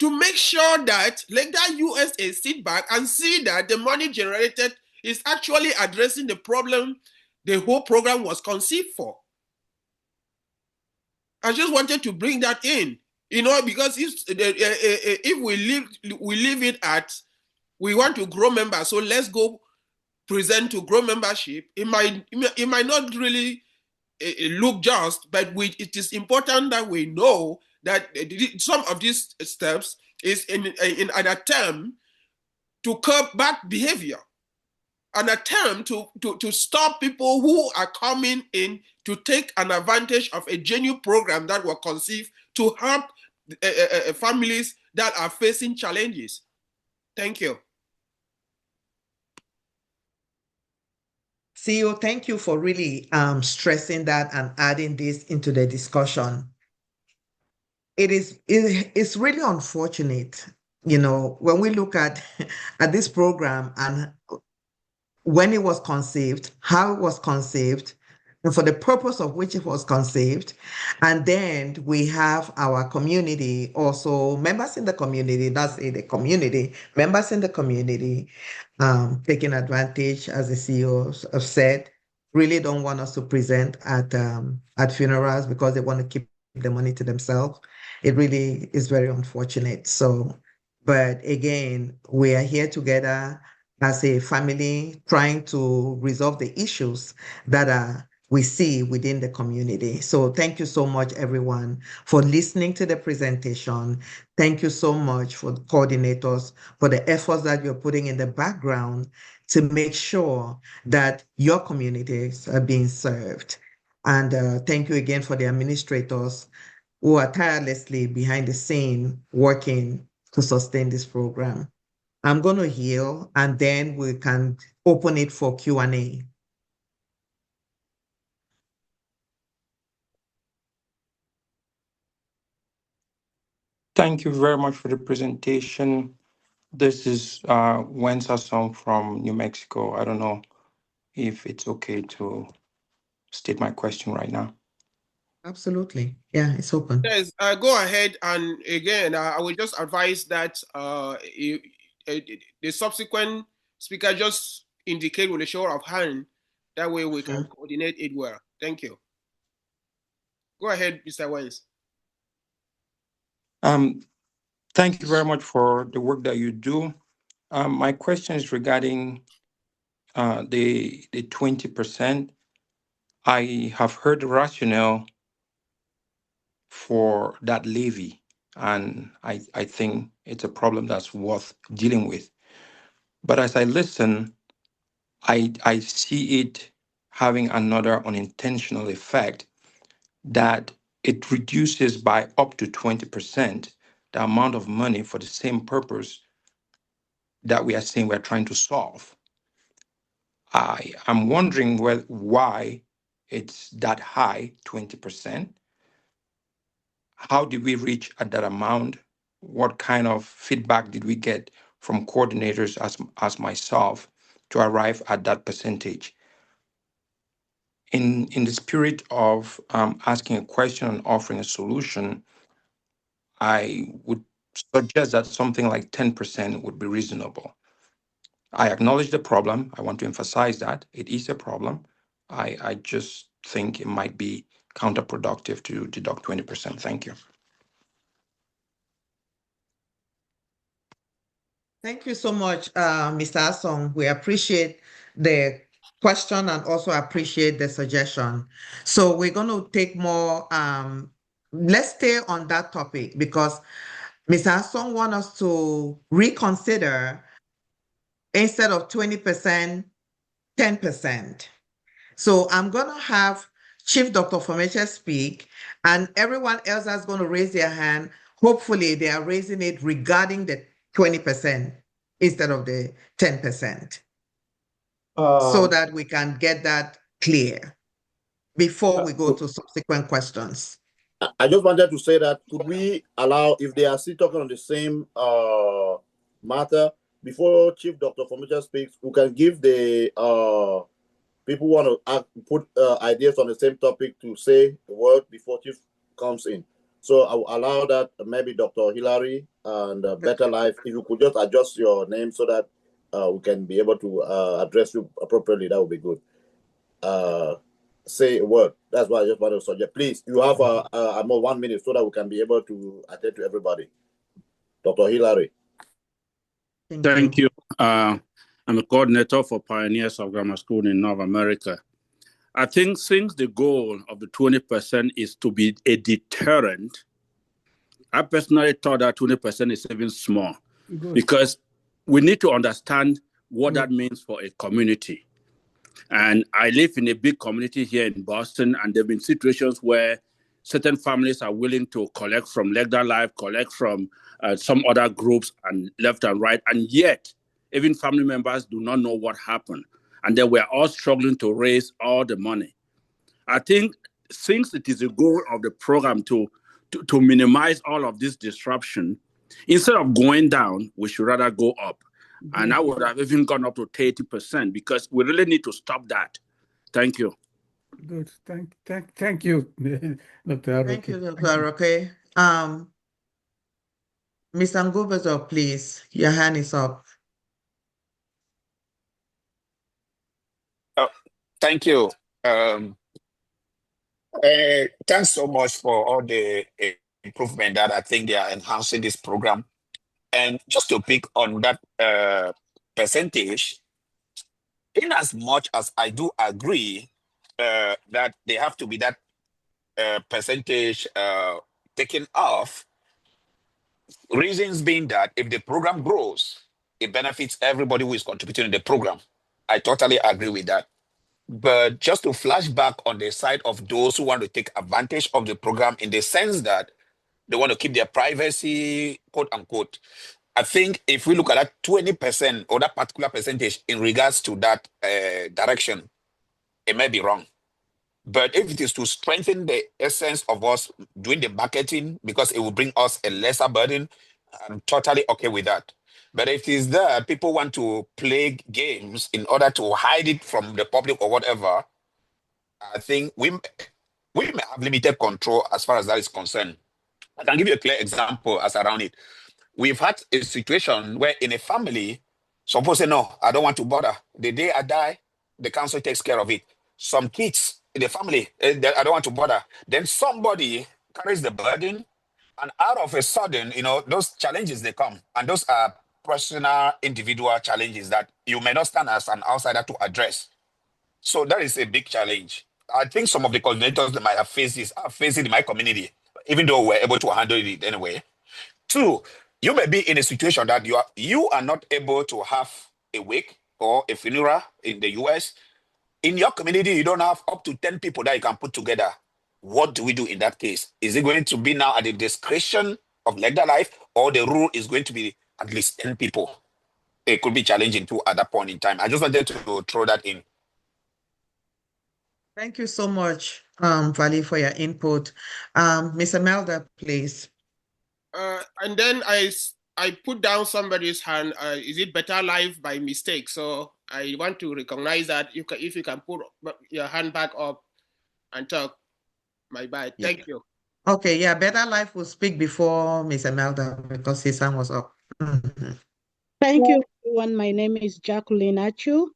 to make sure that LECDA USA sit back and see that the money generated is actually addressing the problem the whole program was conceived for. I just wanted to bring that in, because if we leave it at we want to grow members, so let's go present to grow membership. It might not really look just, but it is important that we know that some of these steps is in an attempt to curb bad behavior, an attempt to stop people who are coming in to take an advantage of a genuine program that was conceived to help families that are facing challenges. Thank you. CEO, thank you for really stressing that and adding this into the discussion. It's really unfortunate, when we look at this program and when it was conceived, how it was conceived, and for the purpose of which it was conceived. And then we have our community, also members in the community, that's the community, members in the community, taking advantage, as the CEOs have said, really don't want us to present at funerals because they want to keep the money to themselves. It really is very unfortunate. So, but again, we are here together as a family trying to resolve the issues that we see within the community. So thank you so much, everyone, for listening to the presentation. Thank you so much for the coordinators for the efforts that you're putting in the background to make sure that your communities are being served. And thank you again for the administrators who are tirelessly behind the scene working to sustain this program. I'm going to heal, and then we can open it for Q&A. Thank you very much for the presentation. This is Wensa Song from New Mexico. I don't know if it's okay to state my question right now. Absolutely. Yeah, it's open. Yes, go ahead. And again, I will just advise that the subsequent speaker just indicate with a show of hand. That way we can coordinate it well. Thank you. Go ahead, Mr. Wens. Thank you very much for the work that you do. My question is regarding the 20%. I have heard the rationale for that levy, and I think it's a problem that's worth dealing with. But as I listen, I see it having another unintentional effect, that it reduces by up to 20% the amount of money for the same purpose that we are saying we're trying to solve. I am wondering why it's that high, 20%. How did we reach at that amount? What kind of feedback did we get from coordinators as myself to arrive at that percentage? In the spirit of asking a question and offering a solution, I would suggest that something like 10% would be reasonable. I acknowledge the problem. I want to emphasize that it is a problem. I just think it might be counterproductive to deduct 20%. Thank you. Thank you so much, Mr. Asong. We appreciate the question and also appreciate the suggestion. So we're going to take more, let's stay on that topic because Mr. Asong wants us to reconsider, instead of 20%, 10%. So I'm going to have Chief Dr. Fomeche speak, and everyone else that's going to raise their hand, hopefully they are raising it regarding the 20% instead of the 10%, so that we can get that clear before we go to subsequent questions. I just wanted to say that, could we allow, if they are still talking on the same matter, before Chief Dr. Fomeche speaks, we can give the people who want to put ideas on the same topic to say the word before Chief comes in. So I will allow that. Maybe Dr. Hillary and Better Life, if you could just adjust your name so that we can be able to address you appropriately, that would be good. Say a word. That's what I just want to suggest. Please, you have about 1 minute so that we can be able to attend to everybody. Dr. Hillary. Thank you. I'm a coordinator for Pioneers of Grammar School in North America. I think since the goal of the 20% is to be a deterrent, I personally thought that 20% is even small because we need to understand what that means for a community. And I live in a big community here in Boston, and there have been situations where certain families are willing to collect from LECDALIFE, collect from some other groups and left and right, and yet even family members do not know what happened. and then we're all struggling to raise all the money. I think since it is a goal of the program to minimize all of this disruption, instead of going down, we should rather go up. And I would have even gone up to 30% because we really need to stop that. Thank you. Good. Thank you, Dr. Aroke. Thank you, Dr. Aroke. Ms. Angovezo, please, your hand is up. Oh, thank you. Thanks so much for all the improvement that I think they are enhancing this program. And just to pick on that percentage, in as much as I do agree that they have to be that percentage taken off, reasons being that if the program grows, it benefits everybody who is contributing to the program. I totally agree with that. But just to flash back on the side of those who want to take advantage of the program in the sense that they want to keep their privacy, quote unquote, I think if we look at that 20% or that particular percentage in regards to that direction, it may be wrong. But if it is to strengthen the essence of us doing the marketing because it will bring us a lesser burden, I'm totally okay with that. But if it is that people want to play games in order to hide it from the public or whatever, I think we may have limited control as far as that is concerned. I can give you a clear example as around it. We've had a situation where in a family, some people say, no, I don't want to bother. The day I die, the council takes care of it. Some kids in the family, I don't want to bother. Then somebody carries the burden, and out of a sudden, those challenges, they come. And those are personal, individual challenges that you may not stand as an outsider to address. So that is a big challenge. I think some of the coordinators that might have faced this, have faced it in my community, even though we're able to handle it anyway. Two, you may be in a situation that you are not able to have a wake or a funeral in the US. In your community, you don't have up to 10 people that you can put together. What do we do in that case? Is it going to be now at the discretion of LECDALIFE, or the rule is going to be at least 10 people? It could be challenging too at that point in time. I just wanted to throw that in. Thank you so much, Vali, for your input. Ms. Imelda, please. And then I put down somebody's hand. Is it Better Life by mistake? So I want to recognize that if you can put your hand back up and talk. My bad. Yeah. Thank you. Okay, yeah, Better Life will speak before Ms. Imelda because his hand was up. Thank you, everyone. My name is Jacqueline Achu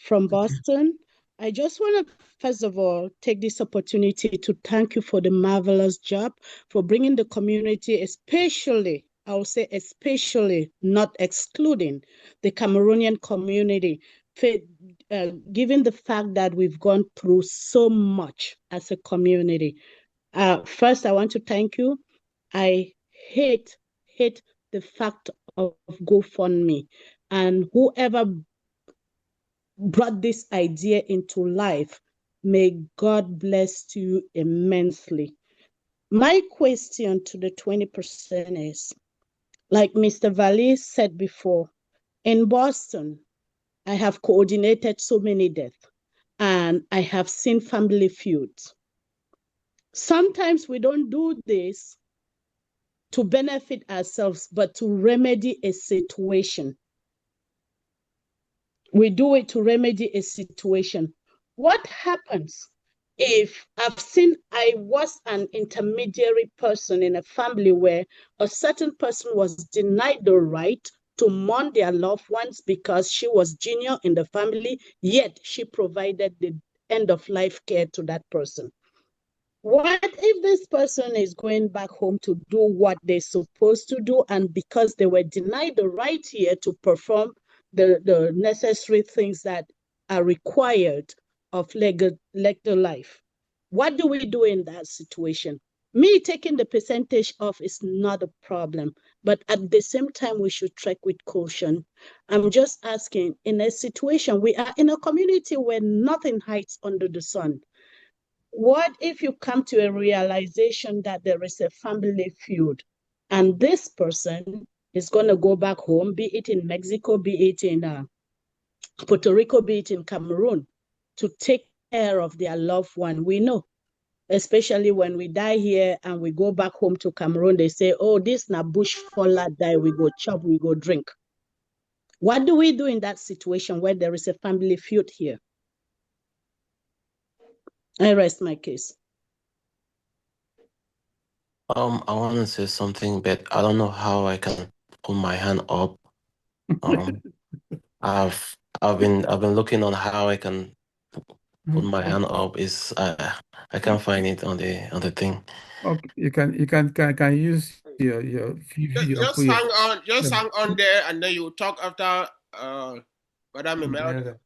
from Boston. I just want to, first of all, take this opportunity to thank you for the marvelous job for bringing the community, especially, I will say especially, not excluding, the Cameroonian community, given the fact that we've gone through so much as a community. First, I want to thank you. I hate the fact of GoFundMe, and whoever brought this idea into life, may God bless you immensely. My question to the 20% is, like Mr. Valley said before, in Boston, I have coordinated so many deaths, and I have seen family feuds. Sometimes we don't do this to benefit ourselves, but to remedy a situation. We do it to remedy a situation. What happens if I was an intermediary person in a family where a certain person was denied the right to mourn their loved ones because she was junior in the family, yet she provided the end-of-life care to that person? What if this person is going back home to do what they're supposed to do, and because they were denied the right here to perform the necessary things that are required of LECDALIFE? What do we do in that situation? Me taking the percentage off is not a problem, but at the same time, we should tread with caution. I'm just asking, in a situation, we are in a community where nothing hides under the sun. What if you come to a realization that there is a family feud, and this person is going to go back home, be it in Mexico, be it in Puerto Rico, be it in Cameroon, to take care of their loved one. We know, especially when we die here and we go back home to Cameroon, they say, oh, this na bush fella die, we go chop, we go drink. What do we do in that situation where there is a family feud here? I rest my case. I want to say something, but I don't know how I can put my hand up. I've been looking on how I can put my hand up. Is I can't find it on the thing. Okay, you can use your Just hang on there, and then you talk after Madam Imelda.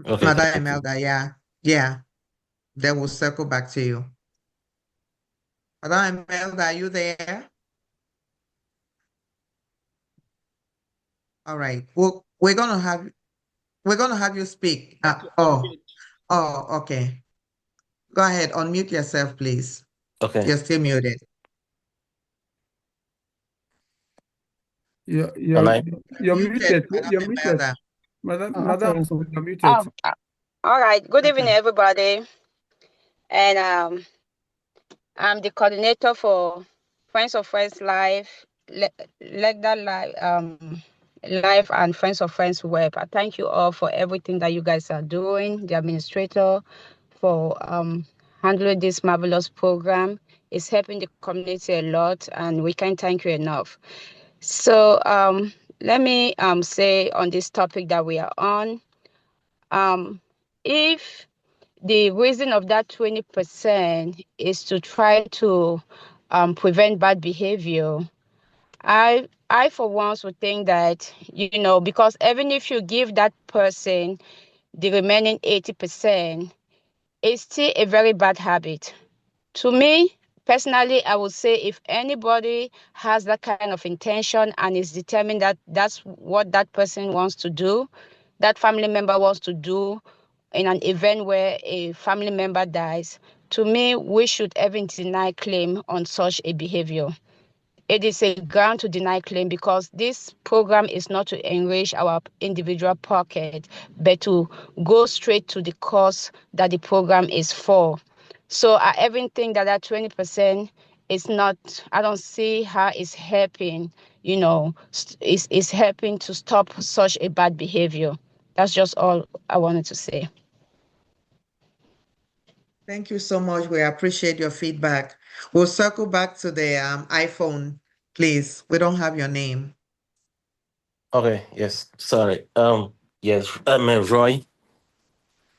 Okay, Madam Imelda, yeah. Then we'll circle back to you. Madam Imelda, are you there? All right. Well, we're gonna have you speak. Okay. Go ahead. Unmute yourself, please. Okay. You're still muted. You're muted. You're muted. Madam, you're muted. All right. Good evening, everybody. And I'm the coordinator for Friends of Friends Life, LECDALIFE Life and Friends of Friends Web. I thank you all for everything that you guys are doing, the administrator, for handling this marvelous program. It's helping the community a lot, and we can't thank you enough. So let me say on this topic that we are on, if the reason of that 20% is to try to prevent bad behavior, I for once would think that, because even if you give that person the remaining 80%, it's still a very bad habit. To me, personally, I would say if anybody has that kind of intention and is determined that that's what that person wants to do, that family member wants to do in an event where a family member dies, to me, we should even deny claim on such a behavior. It is a ground to deny claim because this program is not to enrich our individual pocket, but to go straight to the cause that the program is for. So I even think that 20% is not, I don't see how it's helping, it's helping to stop such a bad behavior. That's just all I wanted to say. Thank you so much. We appreciate your feedback. We'll circle back to the iPhone, please. We don't have your name. Okay. Yes. Sorry. Yes. I'm Roy.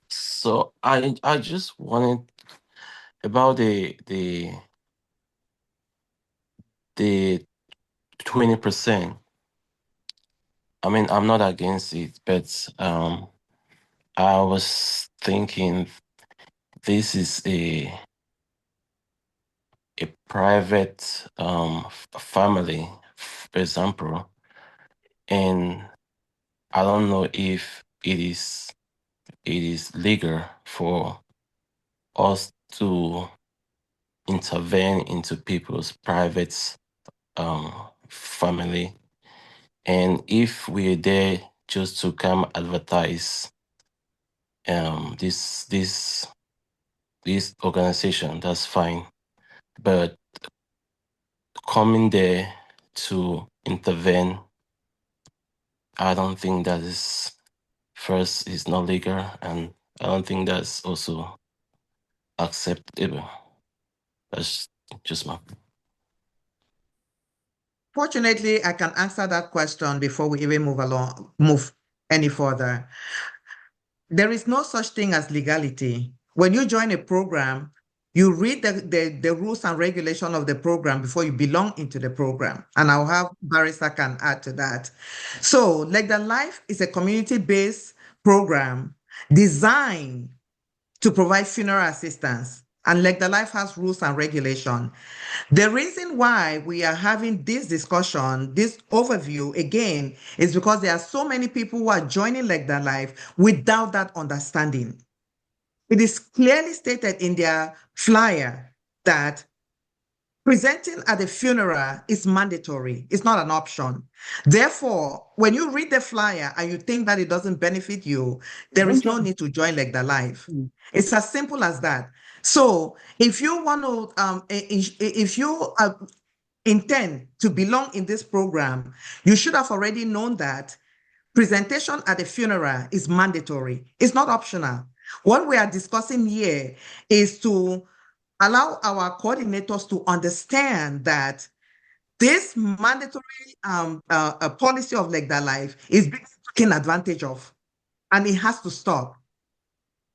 So I just wanted about the 20%. I mean, I'm not against it, but I was thinking this is a private family, for example, and I don't know if it is legal for us to intervene into people's private family, and if we're there just to come advertise this organization, that's fine, but coming there to intervene, I don't think that is, first, is not legal, and I don't think that's also acceptable. That's just my. Fortunately, I can answer that question before we even move any further. There is no such thing as legality. When you join a program, you read the rules and regulation of the program before you belong into the program. And I'll have Barrister can add to that. So LECDALIFE is a community-based program designed to provide funeral assistance. And LECDALIFE has rules and regulation. The reason why we are having this discussion, this overview again, is because there are so many people who are joining LECDALIFE without that understanding. It is clearly stated in their flyer that Presenting at a funeral is mandatory. It's not an option. Therefore, when you read the flyer and you think that it doesn't benefit you, there is no need to join LECDALIFE. It's as simple as that. So if you want to, if you intend to belong in this program, you should have already known that presentation at a funeral is mandatory. It's not optional. What we are discussing here is to allow our coordinators to understand that this mandatory policy of LECDALIFE is being taken advantage of, and it has to stop.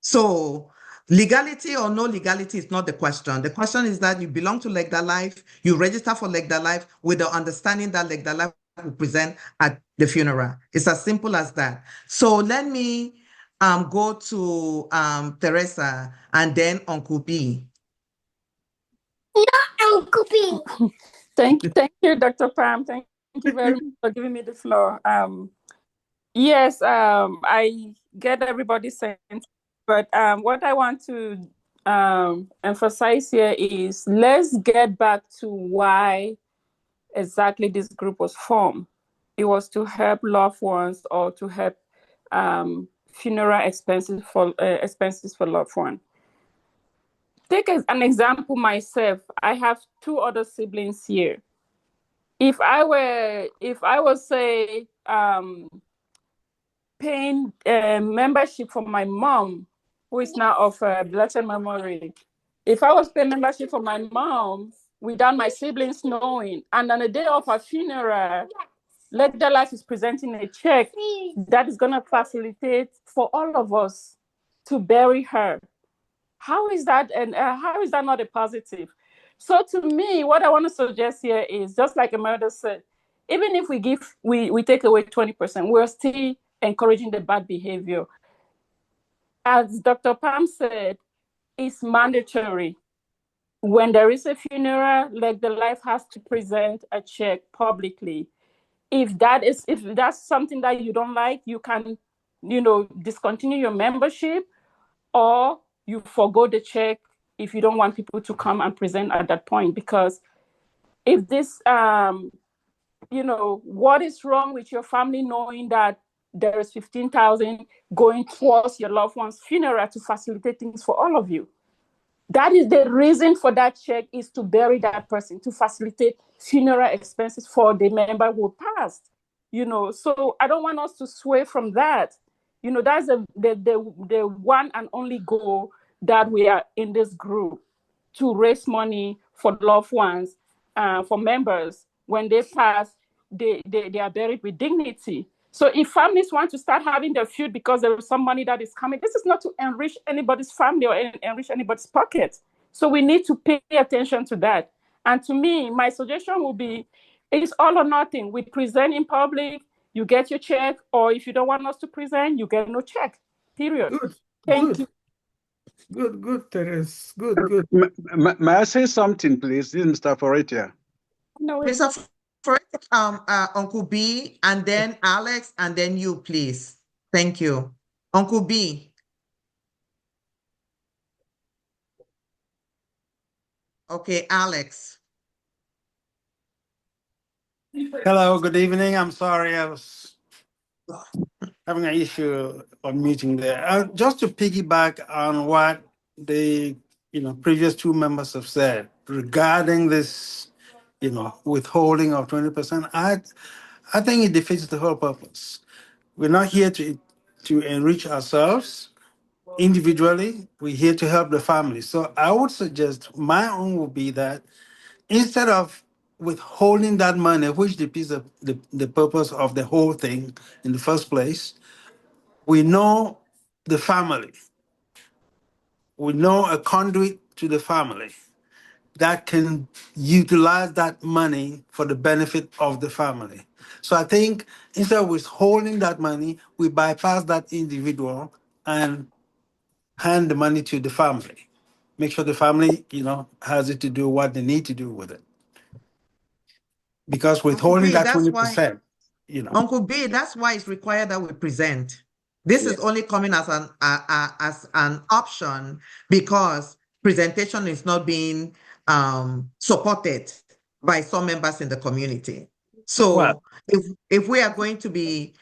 So legality or no legality is not the question. The question is that you belong to LECDALIFE, you register for LECDALIFE with the understanding that LECDALIFE will present at the funeral. It's as simple as that. So let me go to Teresa and then Uncle B. Uncle B. Thank you, Dr. Pam. Thank you very much for giving me the floor. Yes, I get everybody's sense, but what I want to emphasize here is let's get back to why exactly this group was formed. It was to help loved ones or to help funeral expenses for loved ones. Take an example myself. I have 2 other siblings here. If I was say paying membership for my mom, who is now of blessed memory, if I was paying membership for my mom without my siblings knowing, and on the day of her funeral, LECDALIFE is presenting a check that is going to facilitate for all of us to bury her. How is that, and how is that not a positive? So to me, what I want to suggest here is, just like Emerda said, even if we take away 20%, we're still encouraging the bad behavior. As Dr. Pam said, it's mandatory. When there is a funeral, LECDALIFE has to present a check publicly. If that's something that you don't like, you can, discontinue your membership, or you forgo the check if you don't want people to come and present at that point. Because if this, what is wrong with your family knowing that there is 15,000 going towards your loved one's funeral to facilitate things for all of you? That is the reason for that check, is to bury that person, to facilitate funeral expenses for the member who passed. So I don't want us to sway from that. That's the one and only goal that we are in this group, to raise money for loved ones, for members. When they pass, they are buried with dignity. So if families want to start having their feud because there is some money that is coming, this is not to enrich anybody's family or enrich anybody's pocket. So we need to pay attention to that. And to me, my suggestion will be, it's all or nothing. We present in public, you get your check, or if you don't want us to present, you get no check, period. Good. Thank you. Good, Teres. Good. May I say something, please? This is Mr. Foretia. No, Mr. Uncle B, and then Alex, and then you, please. Thank you. Uncle B. Okay, Alex. Hello, good evening. I'm sorry, I was having an issue on meeting there. Just to piggyback on what the previous 2 members have said regarding this, withholding of 20%, I think it defeats the whole purpose. We're not here to enrich ourselves individually. We're here to help the family. So I would suggest, my own would be that instead of withholding that money, which defeats the purpose of the whole thing in the first place, we know the family. We know a conduit to the family that can utilize that money for the benefit of the family. So I think instead of withholding that money, we bypass that individual and hand the money to the family. Make sure the family, has it to do what they need to do with it. Because withholding that 20%, Uncle B, that's why it's required that we present. This is only coming as an option because presentation is not being supported by some members in the community. Well, So if we are going to be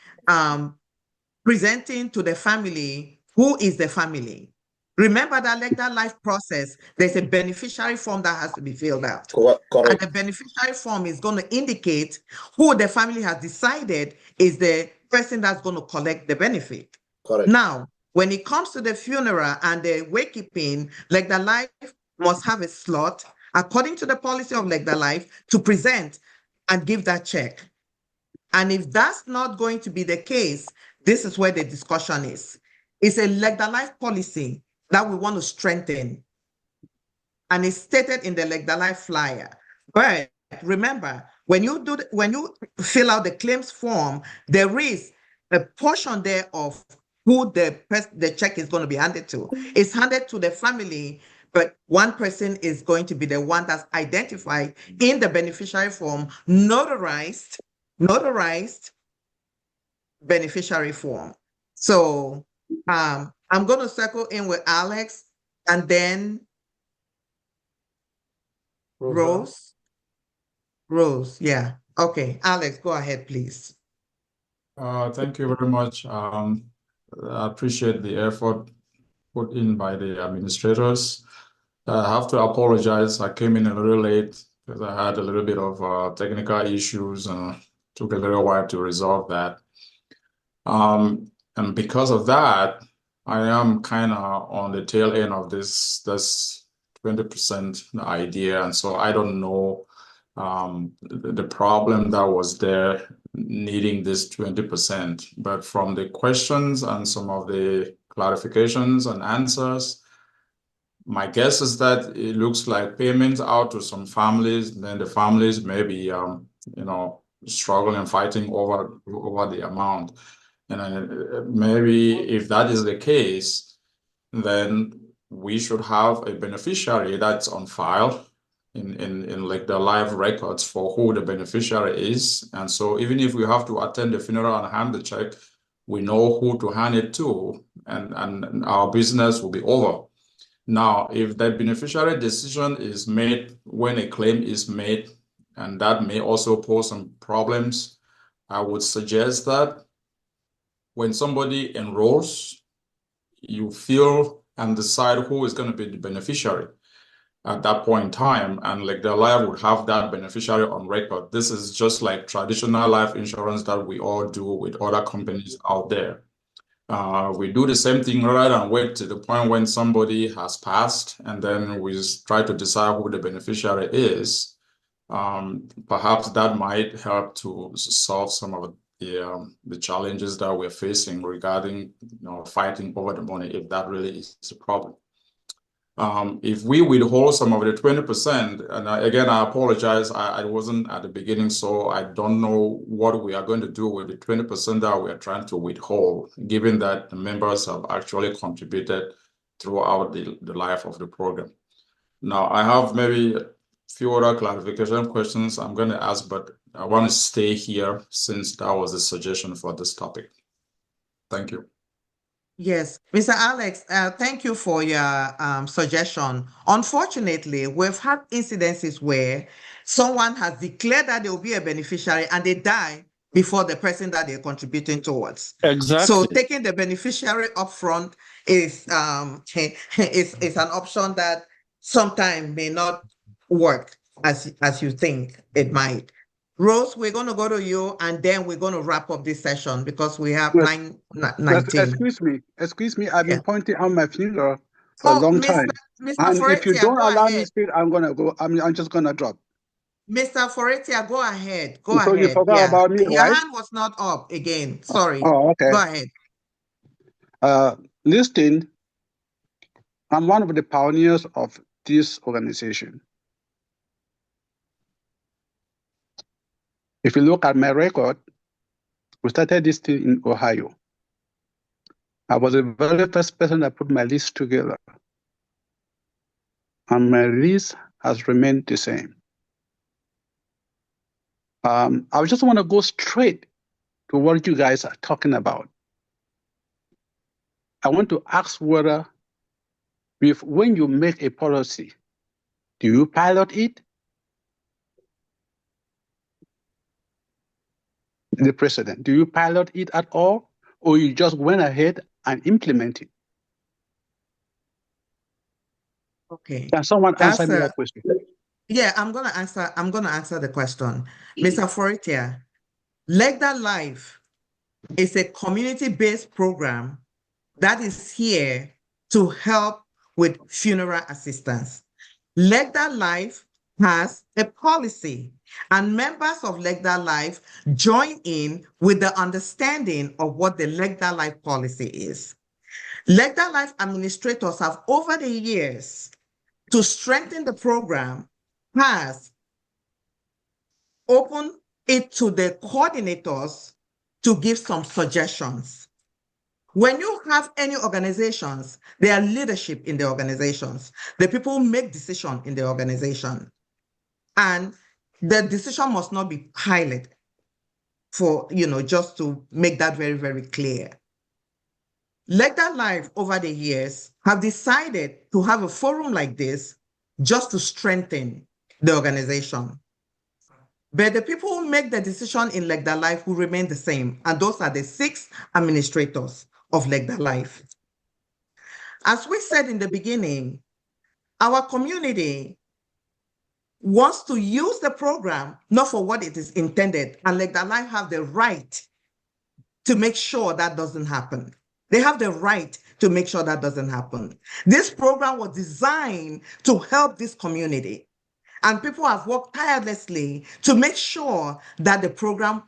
presenting to the family, who is the family? Remember that LECDALIFE process, there's a beneficiary form that has to be filled out. Correct. And the beneficiary form is going to indicate who the family has decided is the person that's going to collect the benefit. Correct. Now, when it comes to the funeral and the wakekeeping, LECDALIFE must have a slot according to the policy of LECDALIFE to present and give that check. And if that's not going to be the case, this is where the discussion is. It's a LECDALIFE policy that we want to strengthen. And it's stated in the LECDALIFE flyer. But remember, when you fill out the claims form, there is a portion there of who the check is going to be handed to. It's handed to the family, but one person is going to be the one that's identified in the beneficiary form, notarized beneficiary form. So I'm going to circle in with Alex and then Rose, yeah. Okay, Alex, go ahead, please. Thank you very much. I appreciate the effort put in by the administrators. I have to apologize. I came in a little late because I had a little bit of technical issues and took a little while to resolve that. And because of that, I am kind of on the tail end of this 20% idea. And so I don't know the problem that was there needing this 20%. But from the questions and some of the clarifications and answers, my guess is that it looks like payments out to some families, then the families may be, struggling and fighting over the amount. And maybe if that is the case, then we should have a beneficiary that's on file in like the live records for who the beneficiary is. And so even if we have to attend the funeral and hand the check, we know who to hand it to, and our business will be over. Now, if that beneficiary decision is made when a claim is made, and that may also pose some problems, I would suggest that when somebody enrolls, you fill and decide who is going to be the beneficiary at that point in time, and LECDALIFE would have that beneficiary on record. This is just like traditional life insurance that we all do with other companies out there. We do the same thing rather than wait to the point when somebody has passed and then we try to decide who the beneficiary is. Perhaps that might help to solve some of the challenges that we're facing regarding fighting over the money, if that really is a problem. If we withhold some of the 20%, and again, I apologize, I wasn't at the beginning, so I don't know what we are going to do with the 20% that we are trying to withhold, given that the members have actually contributed throughout the life of the program. Now, I have maybe a few other clarification questions I'm going to ask, but I want to stay here since that was the suggestion for this topic. Thank you. Yes, Mr. Alex, thank you for your suggestion. Unfortunately, we've had incidences where someone has declared that they will be a beneficiary and they die before the person that they're contributing towards. Exactly. So taking the beneficiary upfront is an option that sometimes may not work as you think it might. Rose, we're going to go to you and then we're going to wrap up this session because we have 19. Excuse me. I've been pointing out my finger for a Oh, long time. Mr. And if you Foretia, don't go allow me ahead. to speak, I'm going to go. I'm just going to drop. Mr. Foretia, go ahead. Go So ahead. you forgot about me, Your right? hand was not up again. Sorry. Oh, okay. Go ahead. Listen, I'm one of the pioneers of this organization. If you look at my record, we started this thing in Ohio. I was the very first person that put my list together. And my list has remained the same. I just want to go straight to what you guys are talking about. I want to ask whether when you make a policy, Do you pilot it? The president, do you pilot it at all? Or you just went ahead and implement it? Okay. Can someone answer That's me that question? yeah, I'm gonna answer the question. Mr. Foritia, LECDALIFE is a community-based program that is here to help with funeral assistance. LECDALIFE has a policy, and members of LECDALIFE join in with the understanding of what the LECDALIFE policy is. LECDALIFE administrators have, over the years, to strengthen the program, has opened it to the coordinators to give some suggestions. When you have any organizations, there are leadership in the organizations. The people who make decisions in the organization. And the decision must not be piloted for, just to make that very, very clear. LECDALIFE over the years have decided to have a forum like this just to strengthen the organization. But the people who make the decision in LECDALIFE will remain the same, and those are the 6 administrators of LECDALIFE. As we said in the beginning, our community wants to use the program not for what it is intended, and LECDALIFE have the right to make sure that doesn't happen. They have the right to make sure that doesn't happen. This program was designed to help this community, and people have worked tirelessly to make sure that the program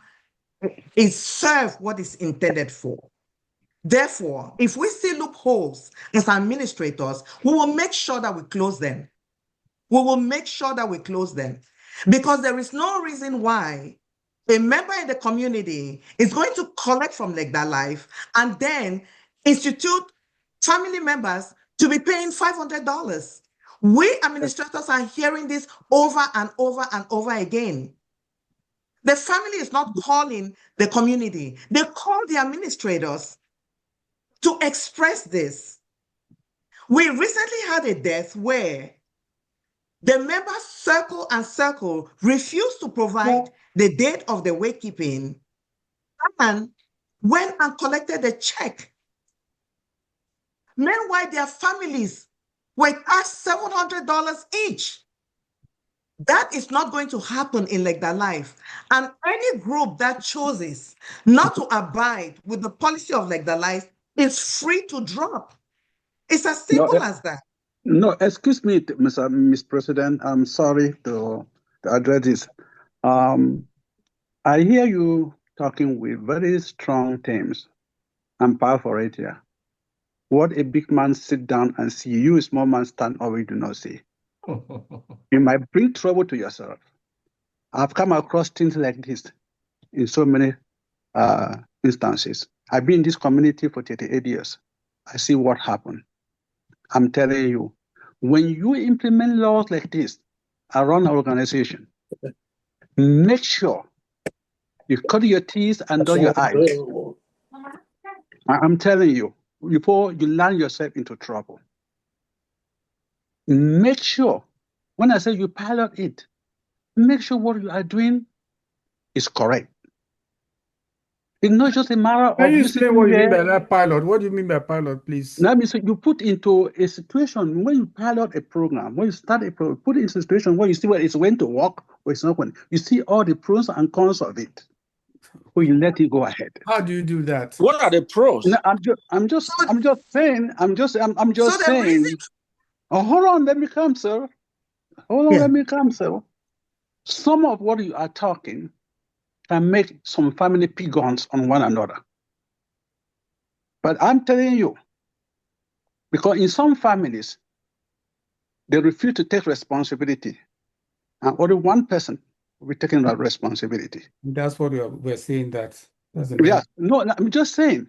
is served what it's intended for. Therefore, if we see loopholes as administrators, we will make sure that we close them. We will make sure that we close them, because there is no reason why a member in the community is going to collect from LECDALIFE and then institute family members to be paying $500. We administrators are hearing this over and over and over again. The family is not calling the community. They call the administrators to express this. We recently had a death where the members circle and circle refused to provide the date of the wakekeeping and went and collected a check. Meanwhile, their families were asked $700 each. That is not going to happen in LECDALIFE. And any group that chooses not to abide with the policy of LECDALIFE is free to drop. It's as simple as that. No, excuse me, Mr. President. I'm sorry to address this. I hear you talking with very strong themes and powerful right here. What a big man sit down and see, you a small man stand over, you do not see. You might bring trouble to yourself. I've come across things like this in so many instances. I've been in this community for 38 years. I see what happened. I'm telling you, when you implement laws like this around an organization, make sure you cut your teeth and dot your eyes. I'm telling you, before you land yourself into trouble. Make sure, when I say you pilot it, make sure what you are doing is correct. It's not just a matter of. Can you explain what you mean by that pilot? What do you mean by pilot, please? That means you put into a situation when you pilot a program, when you start a program, put it in a situation where you see whether it's going to work or it's not going. You see all the pros and cons of it. Or you let it go ahead. How do you do that? What are the pros? No, I'm just saying. Reason... Oh, hold on, let me come, sir. Let me come, sir. Some of what you are talking can make some family pick guns on one another. But I'm telling you, because in some families, they refuse to take responsibility, and only one person will be taking that responsibility. That's what we're saying. Yeah, no, I'm just saying,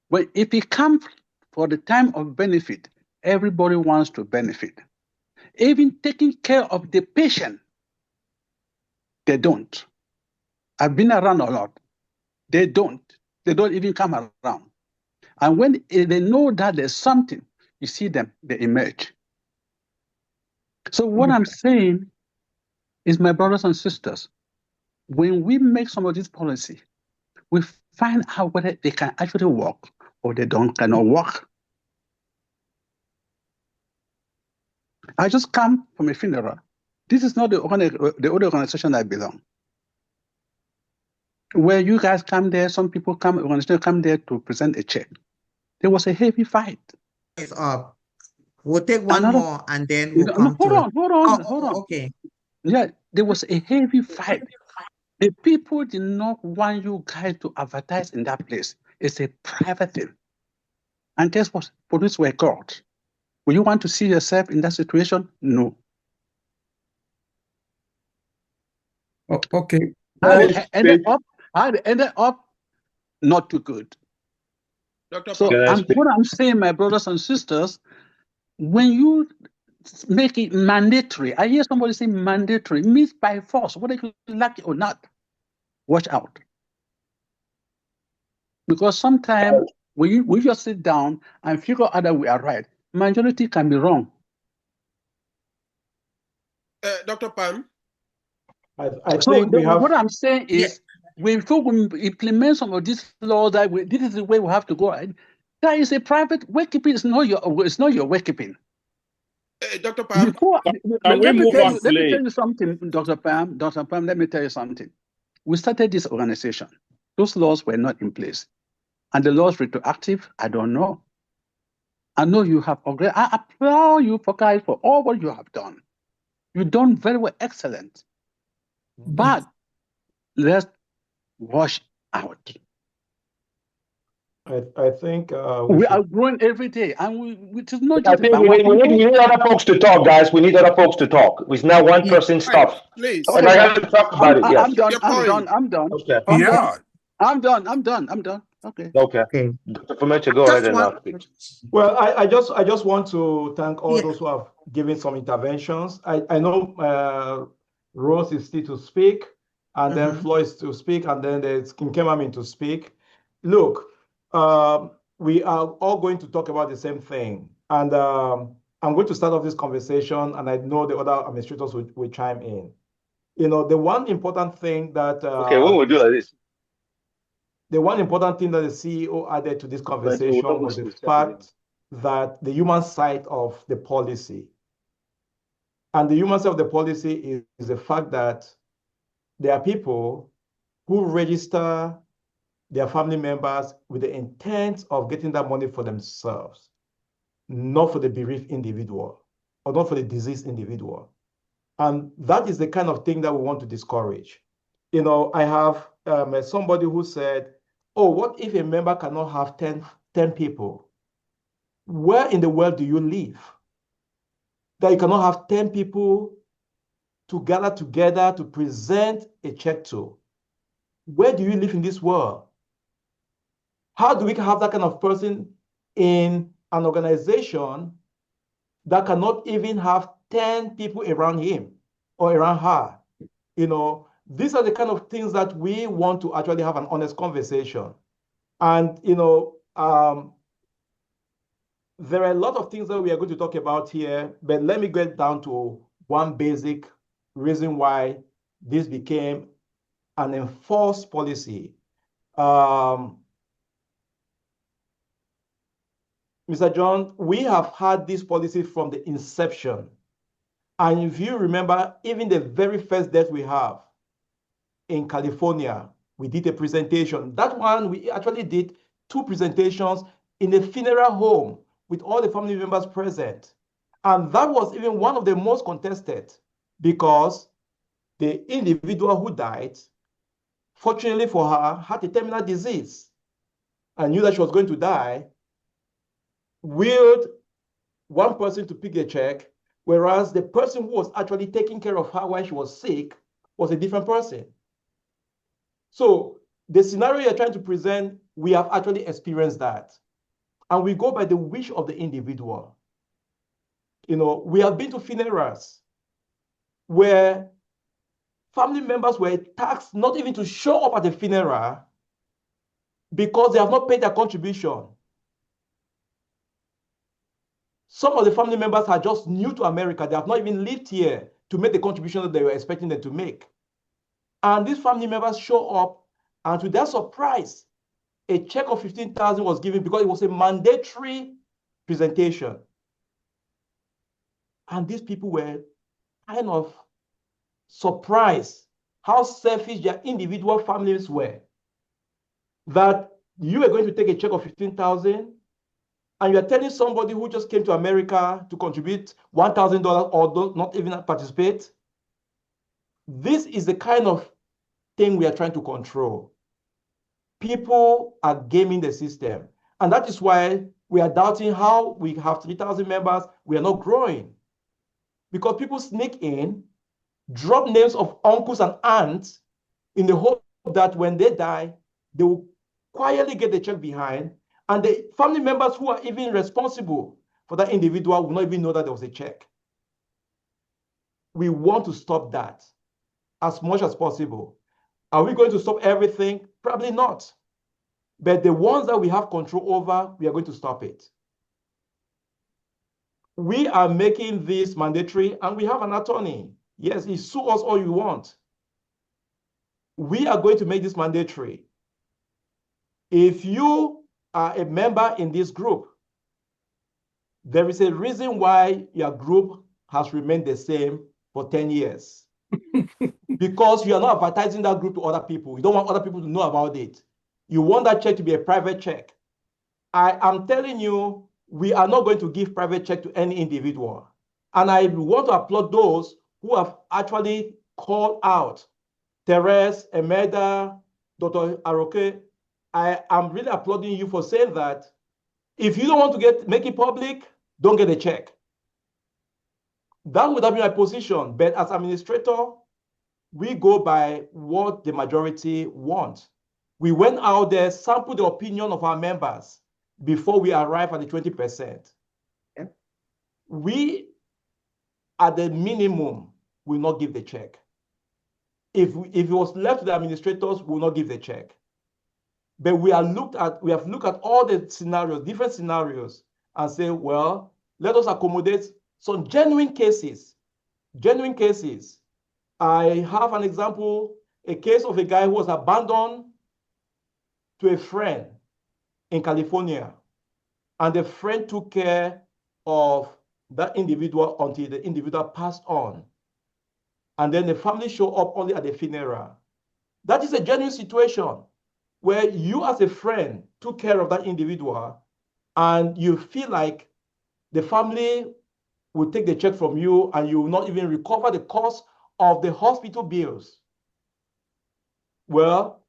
but if it comes for the time of benefit, everybody wants to benefit. Even taking care of the patient, they don't. I've been around a lot. They don't. They don't even come around. And when they know that there's something, you see them, they emerge. So what I'm saying is, my brothers and sisters, when we make some of this policy, we find out whether they can actually work or they cannot work. I just come from a funeral. This is not the only organization I belong. Where you guys come there, some people organizations come there to present a check. There was a heavy fight. It's up. We'll take one more and then we'll No, come to it. hold on. Okay. Yeah, there was a heavy fight. The people did not want you guys to advertise in that place. It's a private thing. And guess what? Police were called. Will you want to see yourself in that situation? No. Oh, okay. I ended up not too good. Dr. So what I'm saying, my brothers and sisters, when you make it mandatory, I hear somebody say mandatory, means by force, whether you like it or not. Watch out. Because sometimes we just sit down and figure out that we are right. Majority can be wrong. Dr. Pam? I think we have... What I'm saying is, when we implement some of these laws, this is the way we have to go. That is a private wakekeeping. It's not your wakekeeping. Dr. Pam? Let me tell you something, Dr. Pam. Dr. Pam, let me tell you something. We started this organization. Those laws were not in place. And the laws retroactive, I don't know. I know you have agreed. I applaud you for all what you have done. You've done very well, excellent. But let's watch out. I think we are growing every day, and it is not I just think about we need other folks to talk, guys. We need other folks to talk. It's not one person's stuff. Please. Okay, And I have to talk about it. Yes. I'm done. Okay. I'm done. Okay. Okay. Dr. Fumecha, go ahead and speak. Well, I just want to thank all those who have given some interventions. I know Rose is still to speak, and then Floyd is to speak, and then there's Kinkemamin to speak. Look, we are all going to talk about the same thing. And I'm going to start off this conversation, and I know the other administrators will chime in. You know, the one important thing that... okay, when we do like this. The one important thing that the CEO added to this conversation was the fact that the human side of the policy. And the human side of the policy is the fact that there are people who register their family members with the intent of getting that money for themselves, not for the bereaved individual or not for the deceased individual. And that is the kind of thing that we want to discourage. You know, I have somebody who said, oh, what if a member cannot have 10 people? Where in the world do you live that you cannot have 10 people to gather together to present a check to? Where do you live in this world? How do we have that kind of person in an organization that cannot even have 10 people around him or around her? You know, these are the kind of things that we want to actually have an honest conversation. And, you know, there are a lot of things that we are going to talk about here, but let me get down to one basic reason why this became an enforced policy. Mr. John, we have had this policy from the inception. And if you remember, even the very first death we have in California, we did a presentation. That one, we actually did 2 presentations in a funeral home with all the family members present. And that was even one of the most contested because the individual who died, fortunately for her, had a terminal disease and knew that she was going to die, willed one person to pick the check, whereas the person who was actually taking care of her while she was sick was a different person. So the scenario you're trying to present, we have actually experienced that. And we go by the wish of the individual. You know, we have been to funerals where family members were tasked not even to show up at the funeral because they have not paid their contribution. Some of the family members are just new to America. They have not even lived here to make the contribution that they were expecting them to make. And these family members show up, and to their surprise, a check of $15,000 was given because it was a mandatory presentation. And these people were kind of surprised how selfish their individual families were. That you were going to take a check of $15,000 and you're telling somebody who just came to America to contribute $1,000 or not even participate. This is the kind of thing we are trying to control. People are gaming the system. And that is why we are doubting how we have 3,000 members, we are not growing. Because people sneak in, drop names of uncles and aunts in the hope that when they die, they will quietly get the check behind, and the family members who are even responsible for that individual will not even know that there was a check. We want to stop that as much as possible. Are we going to stop everything? Probably not. But the ones that we have control over, we are going to stop it. We are making this mandatory, and we have an attorney. Yes, he sue us all you want. We are going to make this mandatory. If you are a member in this group, there is a reason why your group has remained the same for 10 years. Because you are not advertising that group to other people. You don't want other people to know about it. You want that check to be a private check. I am telling you, we are not going to give private check to any individual. And I want to applaud those who have actually called out Therese, Emeda, Dr. Aroke. I am really applauding you for saying that. If you don't want to make it public, don't get a check. That would have been my position. But as administrator, we go by what the majority want. We went out there, sampled the opinion of our members before we arrive at the 20%. Yeah. We, at the minimum, will not give the check. If it was left to the administrators, we will not give the check. But we have looked at all the scenarios, different scenarios, and say, well, let us accommodate some genuine cases. Genuine cases. I have an example, a case of a guy who was abandoned to a friend in California, and the friend took care of that individual until the individual passed on. And then the family showed up only at the funeral. That is a genuine situation where you as a friend took care of that individual and you feel like the family will take the check from you and you will not even recover the cost of the hospital bills. Well,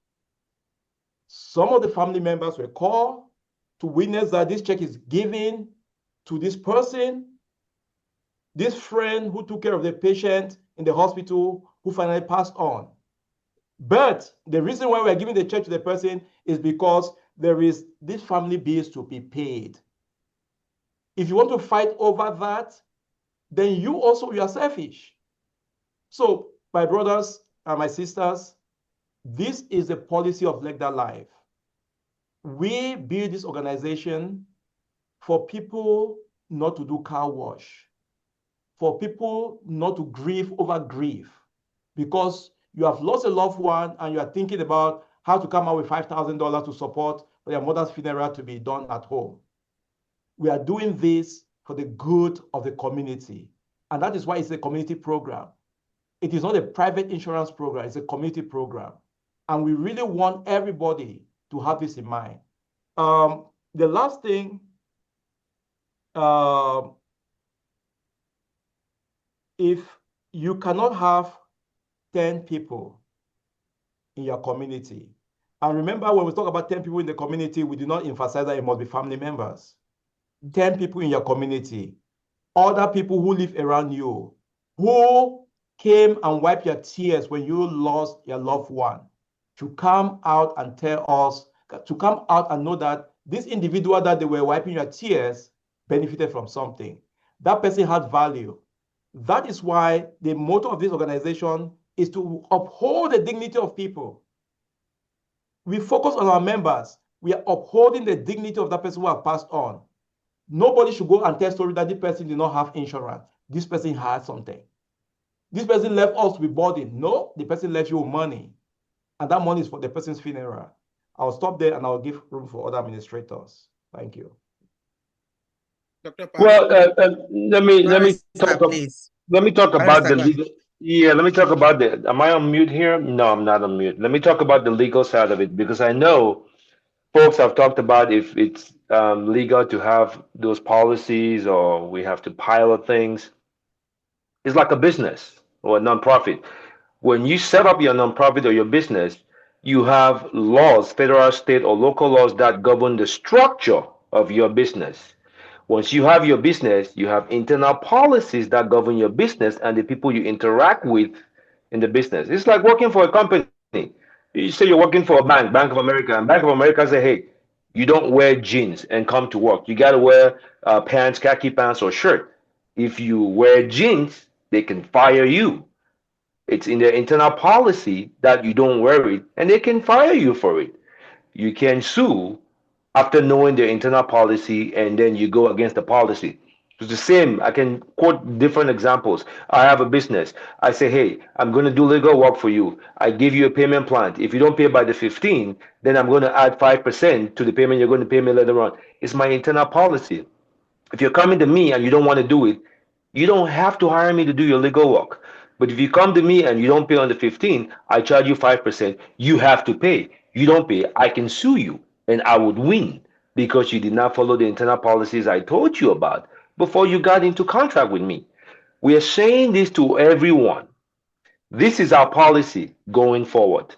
some of the family members were called to witness that this check is given to this person, this friend who took care of the patient in the hospital who finally passed on. But the reason why we're giving the check to the person is because there is this family bills to be paid. If you want to fight over that, then you are selfish. So, my brothers and my sisters, this is the policy of LECDALIFE. We build this organization for people not to do car wash, for people not to grieve over grief, because you have lost a loved one and you are thinking about how to come out with $5,000 to support for your mother's funeral to be done at home. We are doing this for the good of the community. And that is why it's a community program. It is not a private insurance program, it's a community program. And we really want everybody to have this in mind. The last thing, if you cannot have 10 people in your community, and remember when we talk about 10 people in the community, we do not emphasize that it must be family members. 10 people in your community, other people who live around you, who came and wiped your tears when you lost your loved one, to come out and tell us, to come out and know that this individual that they were wiping your tears benefited from something. That person had value. That is why the motto of this organization is to uphold the dignity of people. We focus on our members. We are upholding the dignity of that person who has passed on. Nobody should go and tell story that this person did not have insurance. This person had something. This person left us with burden. No, the person left you with money. And that money is for the person's funeral. I'll stop there and I'll give room for other administrators. Thank you. Dr. Well, let me talk. Please. Let me talk about the Barrister, legal. Yeah, let me talk about the. Am I on mute here? No, I'm not on mute. Let me talk about the legal side of it because I know folks have talked about if it's legal to have those policies or we have to pilot things. It's like a business or a nonprofit. When you set up your nonprofit or your business, you have laws, federal, state, or local laws that govern the structure of your business. Once you have your business, you have internal policies that govern your business and the people you interact with in the business. It's like working for a company. You say you're working for a bank, Bank of America, and Bank of America say, hey, you don't wear jeans and come to work. You got to wear pants, khaki pants, or shirt. If you wear jeans, they can fire you. It's in their internal policy that you don't wear it, and they can fire you for it. You can sue after knowing their internal policy, and then you go against the policy. It's the same. I can quote different examples. I have a business. I say, hey, I'm going to do legal work for you. I give you a payment plan. If you don't pay by the 15th, then I'm going to add 5% to the payment you're going to pay me later on. It's my internal policy. If you're coming to me and you don't want to do it, you don't have to hire me to do your legal work. But if you come to me and you don't pay on the 15th, I charge you 5%. You have to pay. You don't pay, I can sue you and I would win because you did not follow the internal policies I told you about before you got into contract with me. We are saying this to everyone. This is our policy going forward.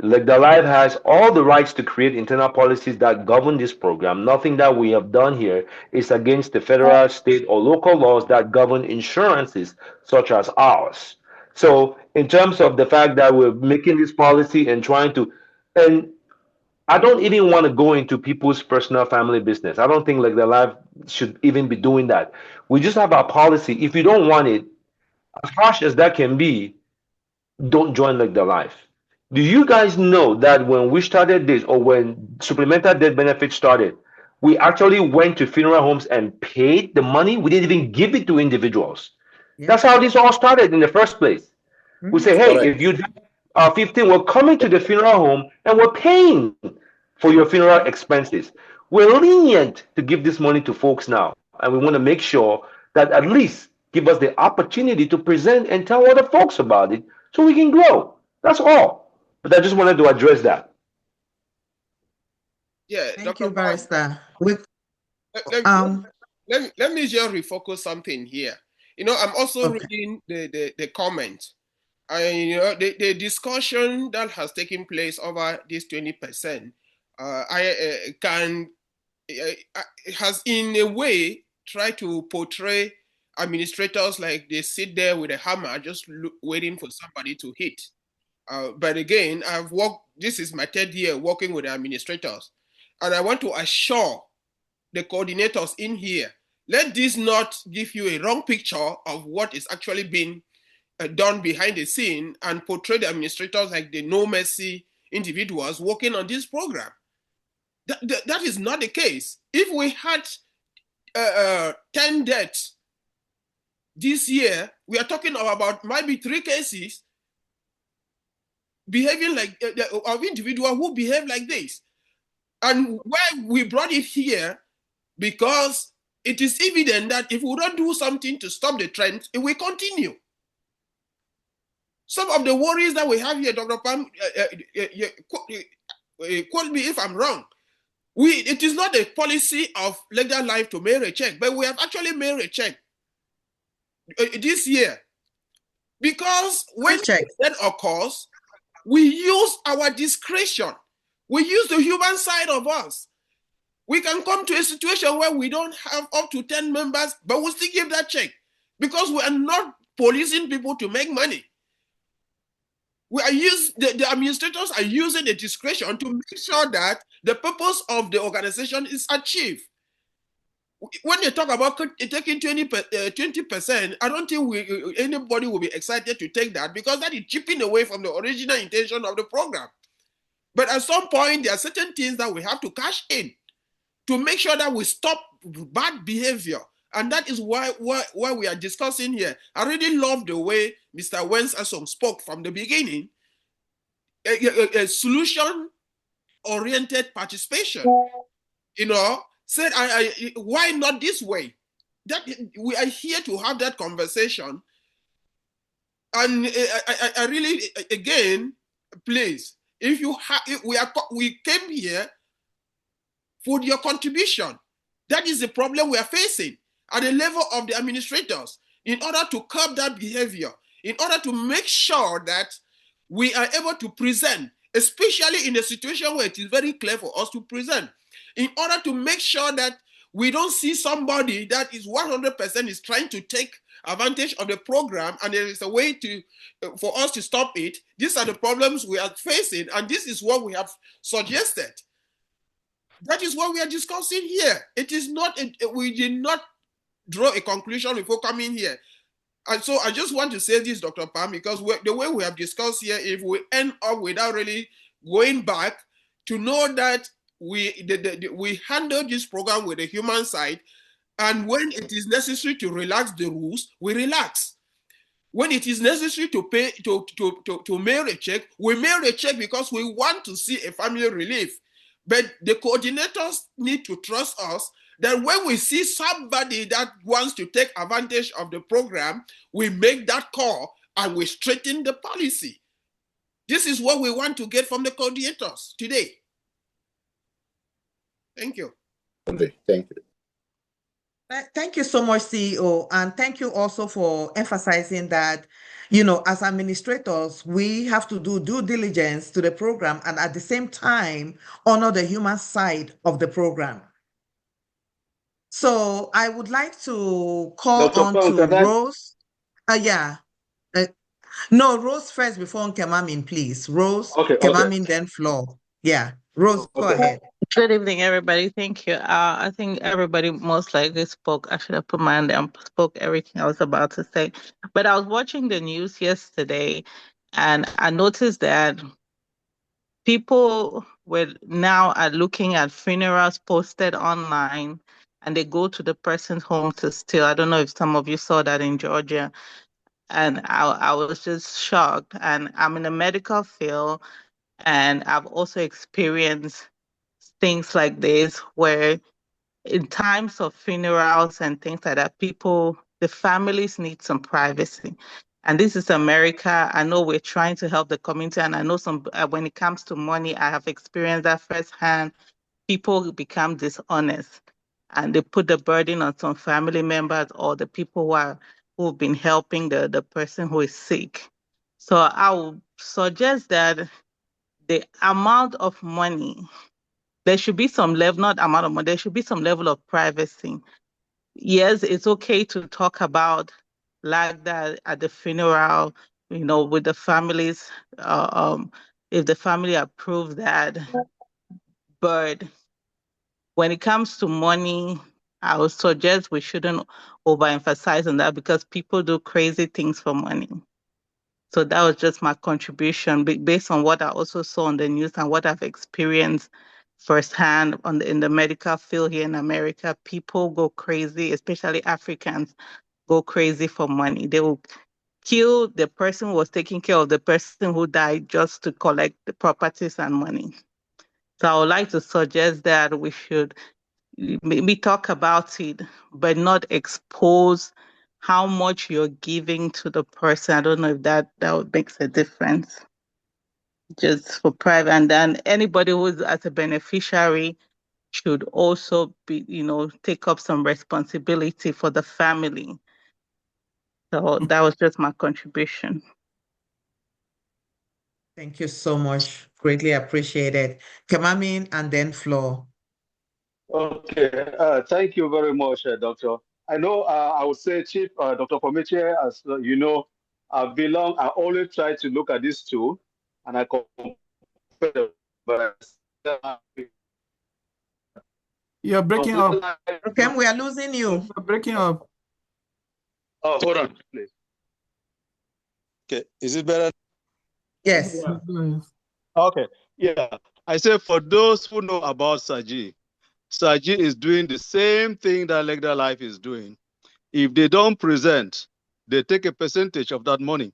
LECDALIFE has all the rights to create internal policies that govern this program. Nothing that we have done here is against the federal, state, or local laws that govern insurances such as ours. So in terms of the fact that we're making this policy and trying to, and I don't even want to go into people's personal family business. I don't think LECDALIFE should even be doing that. We just have our policy. If you don't want it, as harsh as that can be, don't join LECDALIFE. Do you guys know that when we started this or when supplemental death benefits started, we actually went to funeral homes and paid the money? We didn't even give it to individuals. Yeah. That's how this all started in the first place. We say, hey, if you 15, we're coming to the funeral home and we're paying for your funeral expenses. We're lenient to give this money to folks now. And we want to make sure that at least give us the opportunity to present and tell other folks about it so we can grow. That's all. But I just wanted to address that. Yeah, Thank Dr. you, Barrister. Let me just refocus something here. You know, I'm also reading the comment. You know, the discussion that has taken place over this 20%, has in a way tried to portray administrators like they sit there with a hammer just waiting for somebody to hit. But again, this is my 3rd year working with the administrators. And I want to assure the coordinators in here, let this not give you a wrong picture of what is actually being done behind the scene and portray the administrators like the no mercy individuals working on this program. That is not the case. If we had 10 deaths this year, we are talking about maybe 3 cases behaving like of individuals who behave like this. And why we brought it here, because it is evident that if we don't do something to stop the trend, it will continue. Some of the worries that we have here, Dr. Pam, quote me if I'm wrong. It is not a policy of LECDALIFE to mail a check, but we have actually mailed a check this year. Because when that occurs, we use our discretion. We use the human side of us. We can come to a situation where we don't have up to 10 members, but we still give that check because we are not policing people to make money. The administrators are using the discretion to make sure that the purpose of the organization is achieved. When they talk about taking 20%, I don't think anybody will be excited to take that because that is chipping away from the original intention of the program. But at some point, there are certain things that we have to cash in. to make sure that we stop bad behavior. And that is why we are discussing here. I really love the way Mr. Wens Asong spoke from the beginning. A solution-oriented participation. You know, said, why not this way? That we are here to have that conversation. And I really, again, please, if you we came here for your contribution. That is the problem we are facing at the level of the administrators, in order to curb that behavior, in order to make sure that we are able to present, especially in a situation where it is very clear for us to present, in order to make sure that we don't see somebody that is 100% is trying to take advantage of the program, and there is a way to for us to stop it. These are the problems we are facing, and this is what we have suggested. That is what we are discussing here. It is not, we did not draw a conclusion before coming here. And so I just want to say this, Dr. Pam, because the way we have discussed here, if we end up without really going back to know that we handle this program with the human side, and when it is necessary to relax the rules, we relax. When it is necessary to pay to mail a check, we mail a check because we want to see a family relief. But the coordinators need to trust us that when we see somebody that wants to take advantage of the program, we make that call and we straighten the policy. This is what we want to get from the coordinators today. Thank you. Okay, thank you. Thank you so much, CEO. And thank you also for emphasizing that, you know, as administrators, we have to do due diligence to the program and at the same time, honor the human side of the program. So I would like to call Dr. on Pong, to can I- Rose. No, Rose first before Nkemamin, please. Rose, Okay. Nkemamin, then Flo. Yeah, Rose, go ahead. Good evening, everybody. Thank you. I think everybody most likely spoke. I should have put my hand down, spoke everything I was about to say. But I was watching the news yesterday, and I noticed that people now are looking at funerals posted online, and they go to the person's home to steal. I don't know if some of you saw that in Georgia. And I was just shocked. And I'm in the medical field, and I've also experienced things like this where in times of funerals and things like that, the families need some privacy. And this is America. I know we're trying to help the community, and I know when it comes to money, I have experienced that firsthand. People become dishonest, and they put the burden on some family members or the people who've been helping the person who is sick. So I would suggest that the amount of money, there should be some level, not amount of money, there should be some level of privacy. Yes, it's okay to talk about like that at the funeral, you know, with the families, if the family approve that. But when it comes to money, I would suggest we shouldn't overemphasize on that because people do crazy things for money. So that was just my contribution based on what I also saw on the news and what I've experienced firsthand in the medical field here in America. People go crazy, especially Africans, go crazy for money. They will kill the person who was taking care of the person who died just to collect the properties and money. So I would like to suggest that we should maybe talk about it, but not expose how much you're giving to the person. I don't know if that makes a difference. Just for private, and then anybody who's as a beneficiary should also be, take up some responsibility for the family. So that was just my contribution. Thank you so much. Greatly appreciated. Nkemamin and then Flo. Okay, thank you very much, Doctor. I know I would say, Chief Dr. Pomeche, as you know, I always try to look at this tool, and I compare, but you're breaking up. Okay, we are losing you. You're breaking up. Oh, hold on, please. Okay, is it better? Yes. Yeah. Okay, yeah. I say for those who know about Saji, Saji is doing the same thing that LECDALIFE is doing. If they don't present, they take a percentage of that money.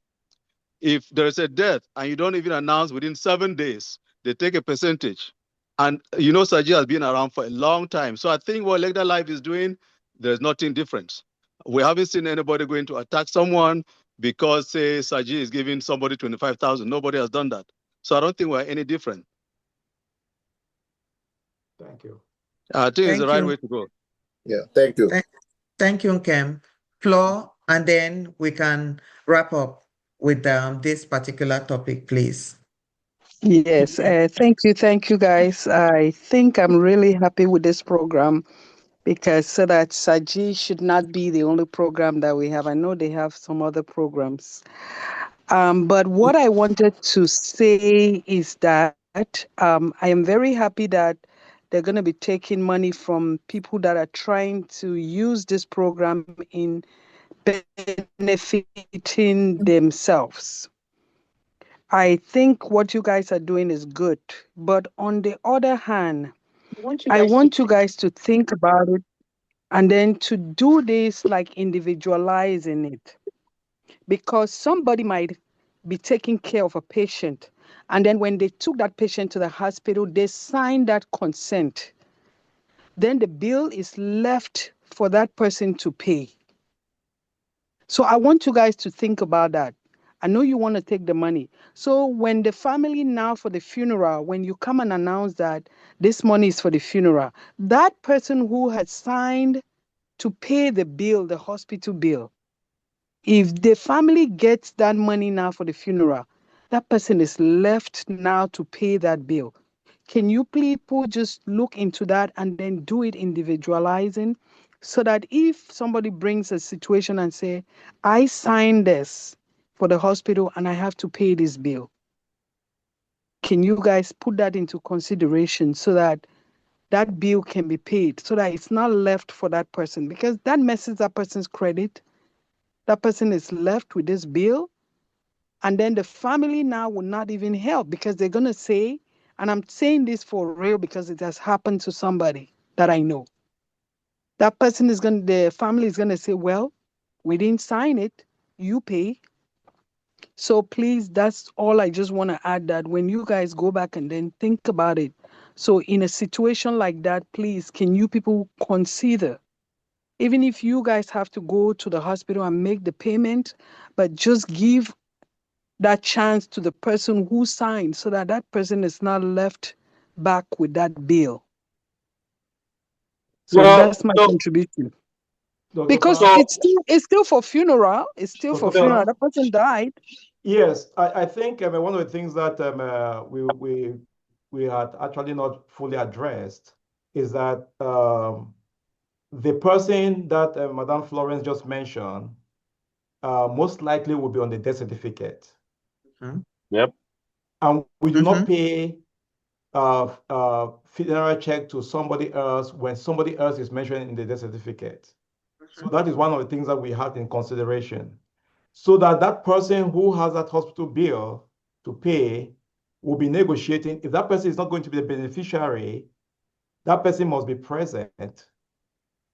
If there is a death and you don't even announce within 7 days, they take a percentage. And you know, Saji has been around for a long time. So I think what LECDALIFE is doing, there's nothing different. We haven't seen anybody going to attack someone because, say, Saji is giving somebody 25,000. Nobody has done that. So I don't think we're any different. Thank you. I think it's the Thank right you. way to go. Yeah, thank you. Thank you, Nkem. Flo, and then we can wrap up with this particular topic, please. Yes, thank you guys. I think I'm really happy with this program because so that Saji should not be the only program that we have. I know they have some other programs. But what I wanted to say is that I am very happy that they're going to be taking money from people that are trying to use this program in benefiting themselves. I think what you guys are doing is good. But on the other hand, I want you guys to think about it and then to do this like individualizing it. Because somebody might be taking care of a patient. And then when they took that patient to the hospital, they signed that consent. Then the bill is left for that person to pay. So I want you guys to think about that. I know you want to take the money. So when the family now for the funeral, when you come and announce that this money is for the funeral, that person who had signed to pay the bill, the hospital bill, if the family gets that money now for the funeral, that person is left now to pay that bill. Can you people just look into that and then do it individualizing so that if somebody brings a situation and say, I signed this for the hospital and I have to pay this bill, can you guys put that into consideration so that that bill can be paid so that it's not left for that person because that messes that person's credit. That person is left with this bill. And then the family now will not even help because they're going to say, and I'm saying this for real because it has happened to somebody that I know. That person is going to, the family is going to say, well, we didn't sign it, you pay. So please, that's all I just want to add that when you guys go back and then think about it. So in a situation like that, please, can you people consider, even if you guys have to go to the hospital and make the payment, but just give that chance to the person who signed so that that person is not left back with that bill. So that's my contribution. Because it's still for funeral. It's still for funeral. The person died. Yes, I think one of the things that we had actually not fully addressed is that the person that Madame Florence just mentioned most likely will be on the death certificate. Yep. And we do not pay funeral check to somebody else when somebody else is mentioned in the death certificate. So that is one of the things that we have in consideration. So that that person who has that hospital bill to pay will be negotiating. If that person is not going to be the beneficiary, that person must be present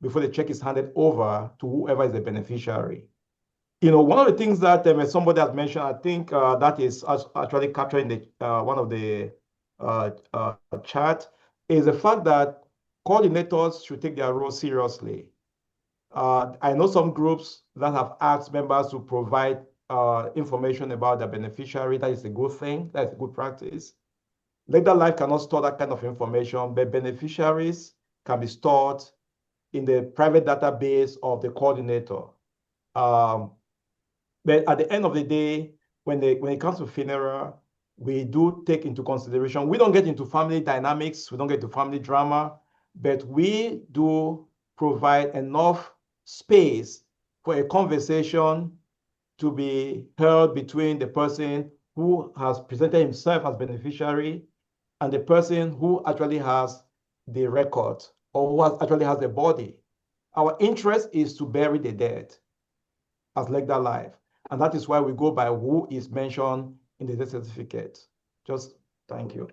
before the check is handed over to whoever is the beneficiary. You know, one of the things that somebody has mentioned, I think that is actually captured in the one of the chat, is the fact that coordinators should take their role seriously. I know some groups that have asked members to provide information about their beneficiary. That is a good thing. That is a good practice. LECDALIFE cannot store that kind of information, but beneficiaries can be stored in the private database of the coordinator. But at the end of the day, when it comes to funeral, we do take into consideration, we don't get into family dynamics, we don't get into family drama, but we do provide enough space for a conversation to be held between the person who has presented himself as beneficiary and the person who actually has the record or who actually has the body. Our interest is to bury the dead as LECDALIFE. And that is why we go by who is mentioned in the death certificate. Just thank you.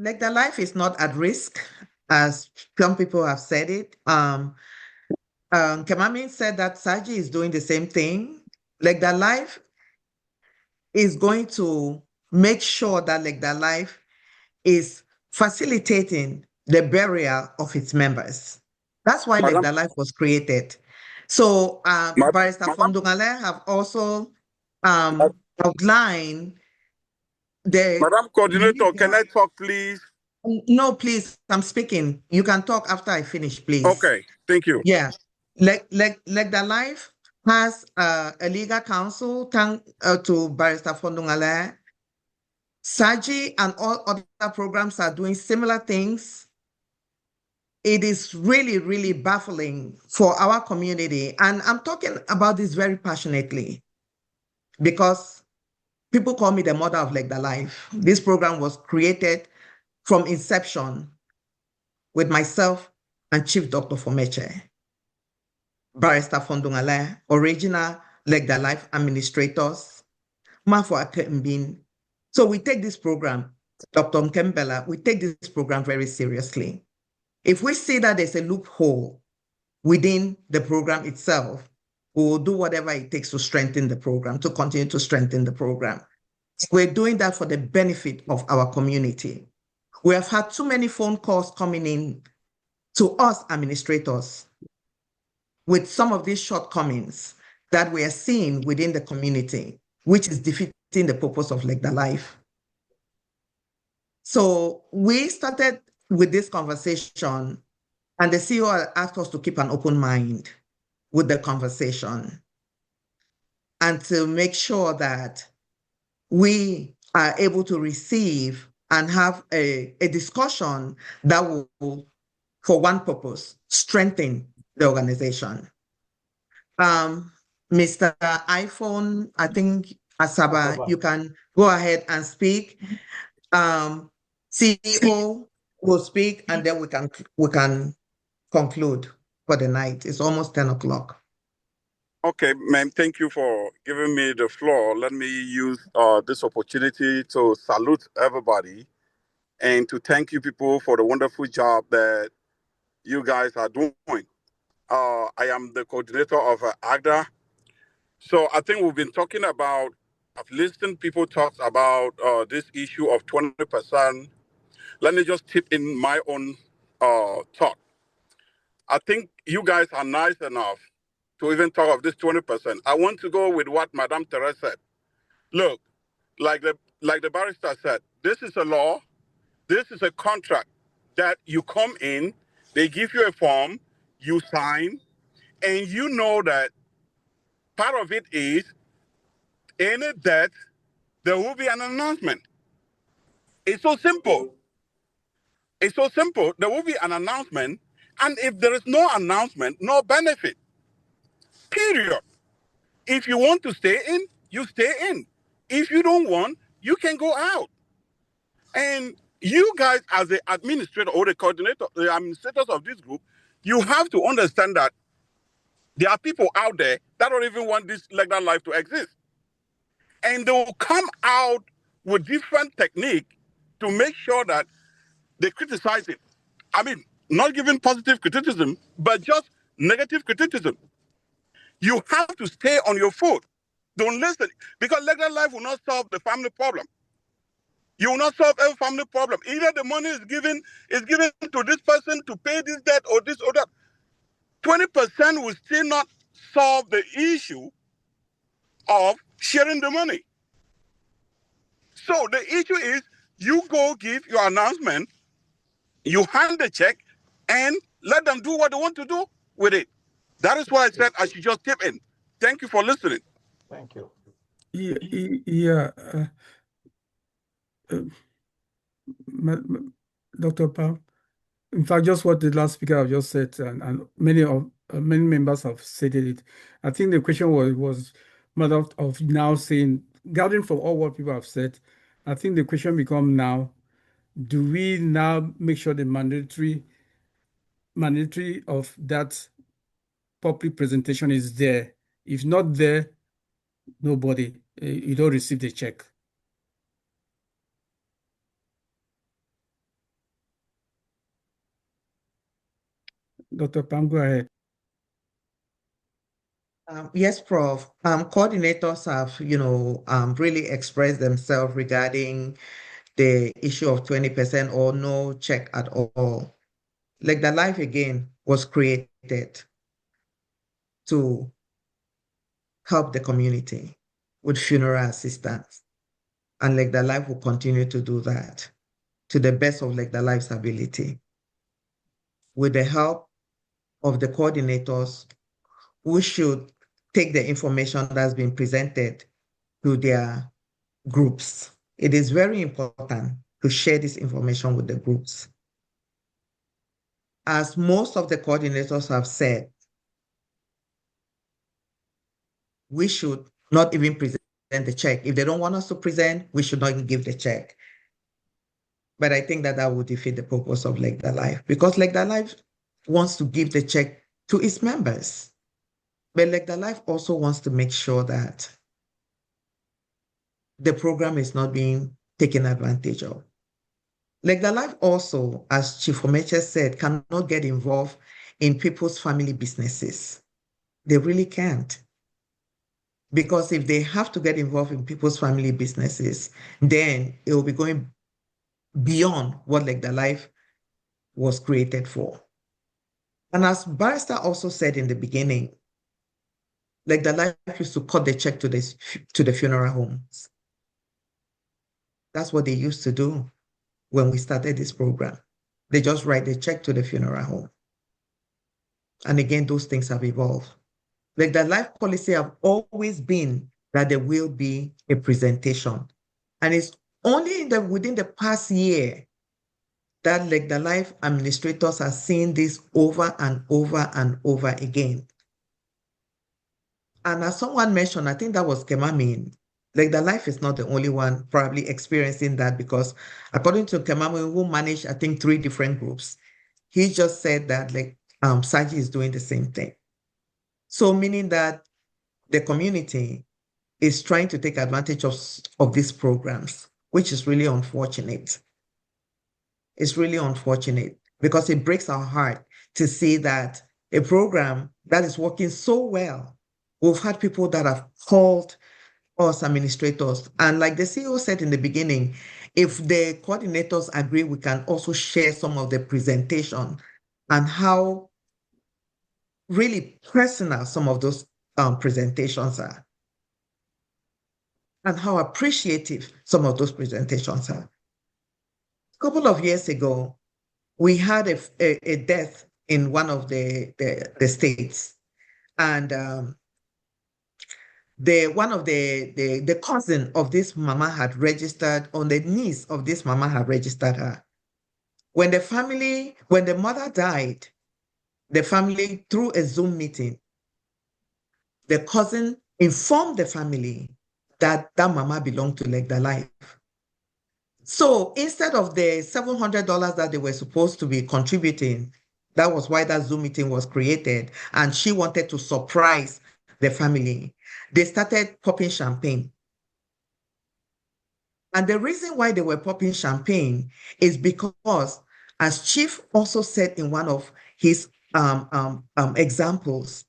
LECDALIFE is not at risk, as some people have said it. Kemami said that Saji is doing the same thing. LECDALIFE is going to make sure that LECDALIFE is facilitating the burial of its members. That's why Madam, LECDALIFE was created. So Barrister Fondungale have also outlined the... Madam Coordinator, can I talk, please? No, please, I'm speaking. You can talk after I finish, please. Okay, thank you. Yeah. LECDALIFE has a legal counsel, to Barrister Fondungale. Saji and all other programs are doing similar things. It is really, really baffling for our community. And I'm talking about this very passionately because people call me the mother of LECDALIFE. This program was created from inception with myself and Chief Dr. Fomeche, Barrister Fondungale, original LECDALIFE administrators, Mafo Akembin. So we take this program, Dr. Nkembela, we take this program very seriously. If we see that there's a loophole within the program itself, we will do whatever it takes to strengthen the program, to continue to strengthen the program. We're doing that for the benefit of our community. We have had too many phone calls coming in to us administrators with some of these shortcomings that we are seeing within the community, which is defeating the purpose of LECDALIFE. So we started with this conversation, and the CEO asked us to keep an open mind with the conversation and to make sure that we are able to receive and have a discussion that will, for one purpose, strengthen the organization. Mr. iPhone, I think, Asaba, you can go ahead and speak. CEO will speak, and then we can conclude for the night. It's almost 10 o'clock. Okay, ma'am, thank you for giving me the floor. Let me use this opportunity to salute everybody and to thank you people for the wonderful job that you guys are doing. I am the coordinator of AGDA. So I think we've been talking about, I've listened people talk about this issue of 20%. Let me just tip in my own thought. I think you guys are nice enough to even talk of this 20%. I want to go with what Madame Therese said. Look, like the barrister said, this is a law, this is a contract that you come in, they give you a form, you sign, and you know that part of it is any death, there will be an announcement. It's so simple. It's so simple. There will be an announcement, and if there is no announcement, no benefit. Period. If you want to stay in, you stay in. If you don't want, you can go out. And you guys, as the administrator or the coordinator, the administrators of this group, you have to understand that there are people out there that don't even want this LECDALIFE to exist. And they will come out with different technique to make sure that they criticize it. I mean, not giving positive criticism, but just negative criticism. You have to stay on your foot. Don't listen, because LECDALIFE will not solve the family problem. You will not solve every family problem. Either the money is given to this person to pay this debt or this or that. 20% will still not solve the issue of sharing the money. So the issue is you go give your announcement, you hand the check, and let them do what they want to do with it. That is why I said I should just tip in. Thank you for listening. Thank you. Yeah. Dr. Pao, in fact, just what the last speaker have just said, and many members have stated it. I think the question was matter of now saying, gathering from all what people have said, I think the question becomes now, do we now make sure the mandatory of that public presentation is there? If not there, nobody, you don't receive the check. Dr. Pam, go ahead. Yes, Prof. Coordinators have, really expressed themselves regarding the issue of 20% or no check at all. LECDALIFE again was created to help the community with funeral assistance. And LECDALIFE will continue to do that to the best of LECDALIFE's ability. With the help of the coordinators, who should take the information that's been presented to their groups. It is very important to share this information with the groups. As most of the coordinators have said, we should not even present the check. If they don't want us to present, we should not give the check. But I think that that would defeat the purpose of LECDALIFE, because LECDALIFE wants to give the check to its members. But LECDALIFE also wants to make sure that the program is not being taken advantage of. LECDALIFE also, as Chief Omeche said, cannot get involved in people's family businesses. They really can't. Because if they have to get involved in people's family businesses, then it will be going beyond what LECDALIFE was created for. And as Barrister also said in the beginning, LECDALIFE used to cut the check to the funeral homes. That's what they used to do when we started this program. They just write the check to the funeral home. And again, those things have evolved. LECDALIFE policy have always been that there will be a presentation. And it's only within the past year that LECDALIFE administrators are seeing this over and over and over again. And as someone mentioned, I think that was Kemamin, LECDALIFE is not the only one probably experiencing that, because according to Kemamin, who managed, I think, 3 different groups, he just said that Saji is doing the same thing. So meaning that the community is trying to take advantage of these programs, which is really unfortunate. It's really unfortunate because it breaks our heart to see that a program that is working so well, we've had people that have called us administrators. And like the CEO said in the beginning, if the coordinators agree, we can also share some of the presentation and how really personal some of those presentations are, and how appreciative some of those presentations are. A couple of years ago, we had a death in one of the states, and the cousin of this mama had registered, or the niece of this mama had registered her. When the mother died, the family, through a Zoom meeting, the cousin informed the family that that mama belonged to LECDALIFE. So instead of the $700 that they were supposed to be contributing, that was why that Zoom meeting was created, and she wanted to surprise the family, they started popping champagne. And the reason why they were popping champagne is because, as Chief also said in one of his examples,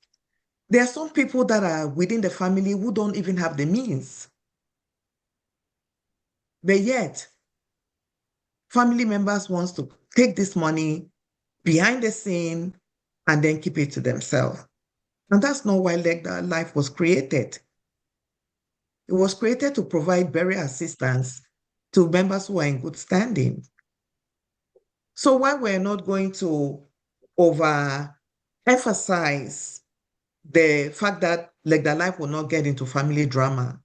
there are some people that are within the family who don't even have the means. But yet, family members want to take this money behind the scene and then keep it to themselves. And that's not why LECDALIFE was created. It was created to provide burial assistance to members who are in good standing. So while we're not going to overemphasize the fact that LECDALIFE will not get into family drama,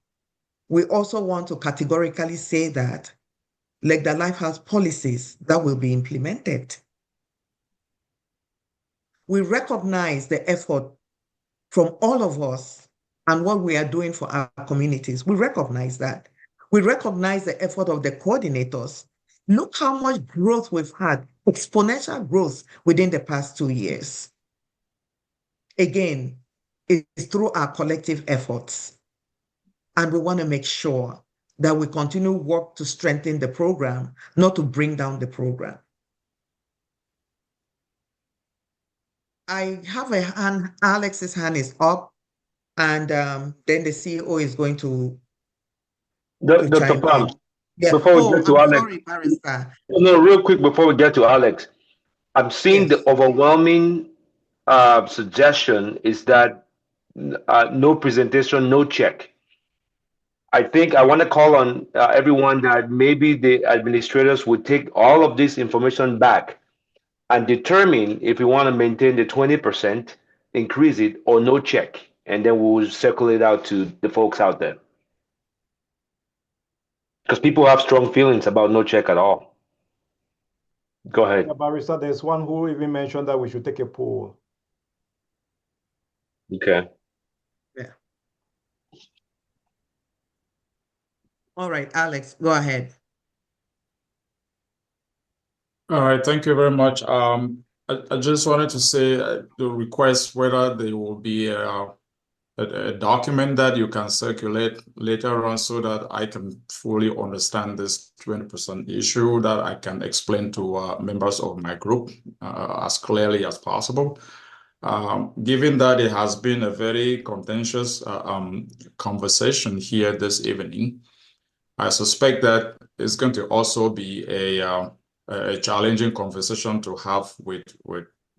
we also want to categorically say that LECDALIFE has policies that will be implemented. We recognize the effort from all of us and what we are doing for our communities. We recognize that. We recognize the effort of the coordinators. Look how much growth we've had, exponential growth within the past 2 years. Again, it's through our collective efforts. And we want to make sure that we continue work to strengthen the program, not to bring down the program. I have a hand, Alex's hand is up, and then the CEO is going to Dr. chime Pam, in. Yeah. before we Oh, get to I'm Alex, sorry, Barrister. no, real quick before we get to Alex, I'm seeing the Yes. overwhelming suggestion is that no presentation, no check. I think I want to call on everyone that maybe the administrators would take all of this information back and determine if we want to maintain the 20%, increase it, or no check. And then we'll circulate out to the folks out there. Because people have strong feelings about no check at all. Go ahead. Yeah, Barrister, there's one who even mentioned that we should take a poll. Okay. Yeah. All right, Alex, go ahead. All right, thank you very much. I just wanted to say the request whether there will be a document that you can circulate later on so that I can fully understand this 20% issue that I can explain to members of my group as clearly as possible. Given that it has been a very contentious conversation here this evening, I suspect that it's going to also be a challenging conversation to have with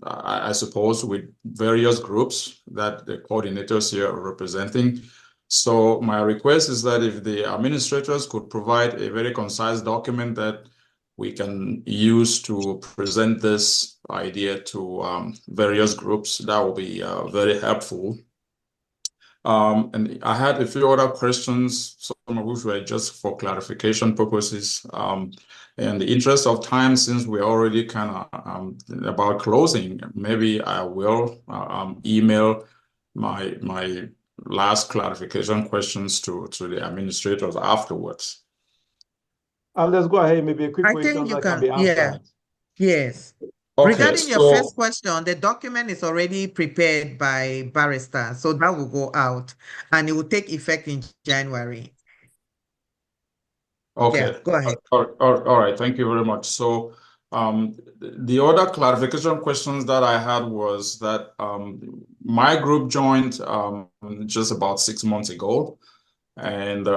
I suppose, with various groups that the coordinators here are representing. So my request is that if the administrators could provide a very concise document that we can use to present this idea to various groups, that will be very helpful. And I had a few other questions, some of which were just for clarification purposes. In the interest of time, since we're already kind of about closing, maybe I will email my last clarification questions to the administrators afterwards. And let's go ahead, maybe a quick I question think you that can can, be yeah, answered. yes. Okay, Regarding your so first question, the document is already prepared by Barrister, so that will go out and it will take effect in January. okay, Yeah, go ahead. all right, thank you very much. So the other clarification questions that I had was that my group joined just about 6 months ago, and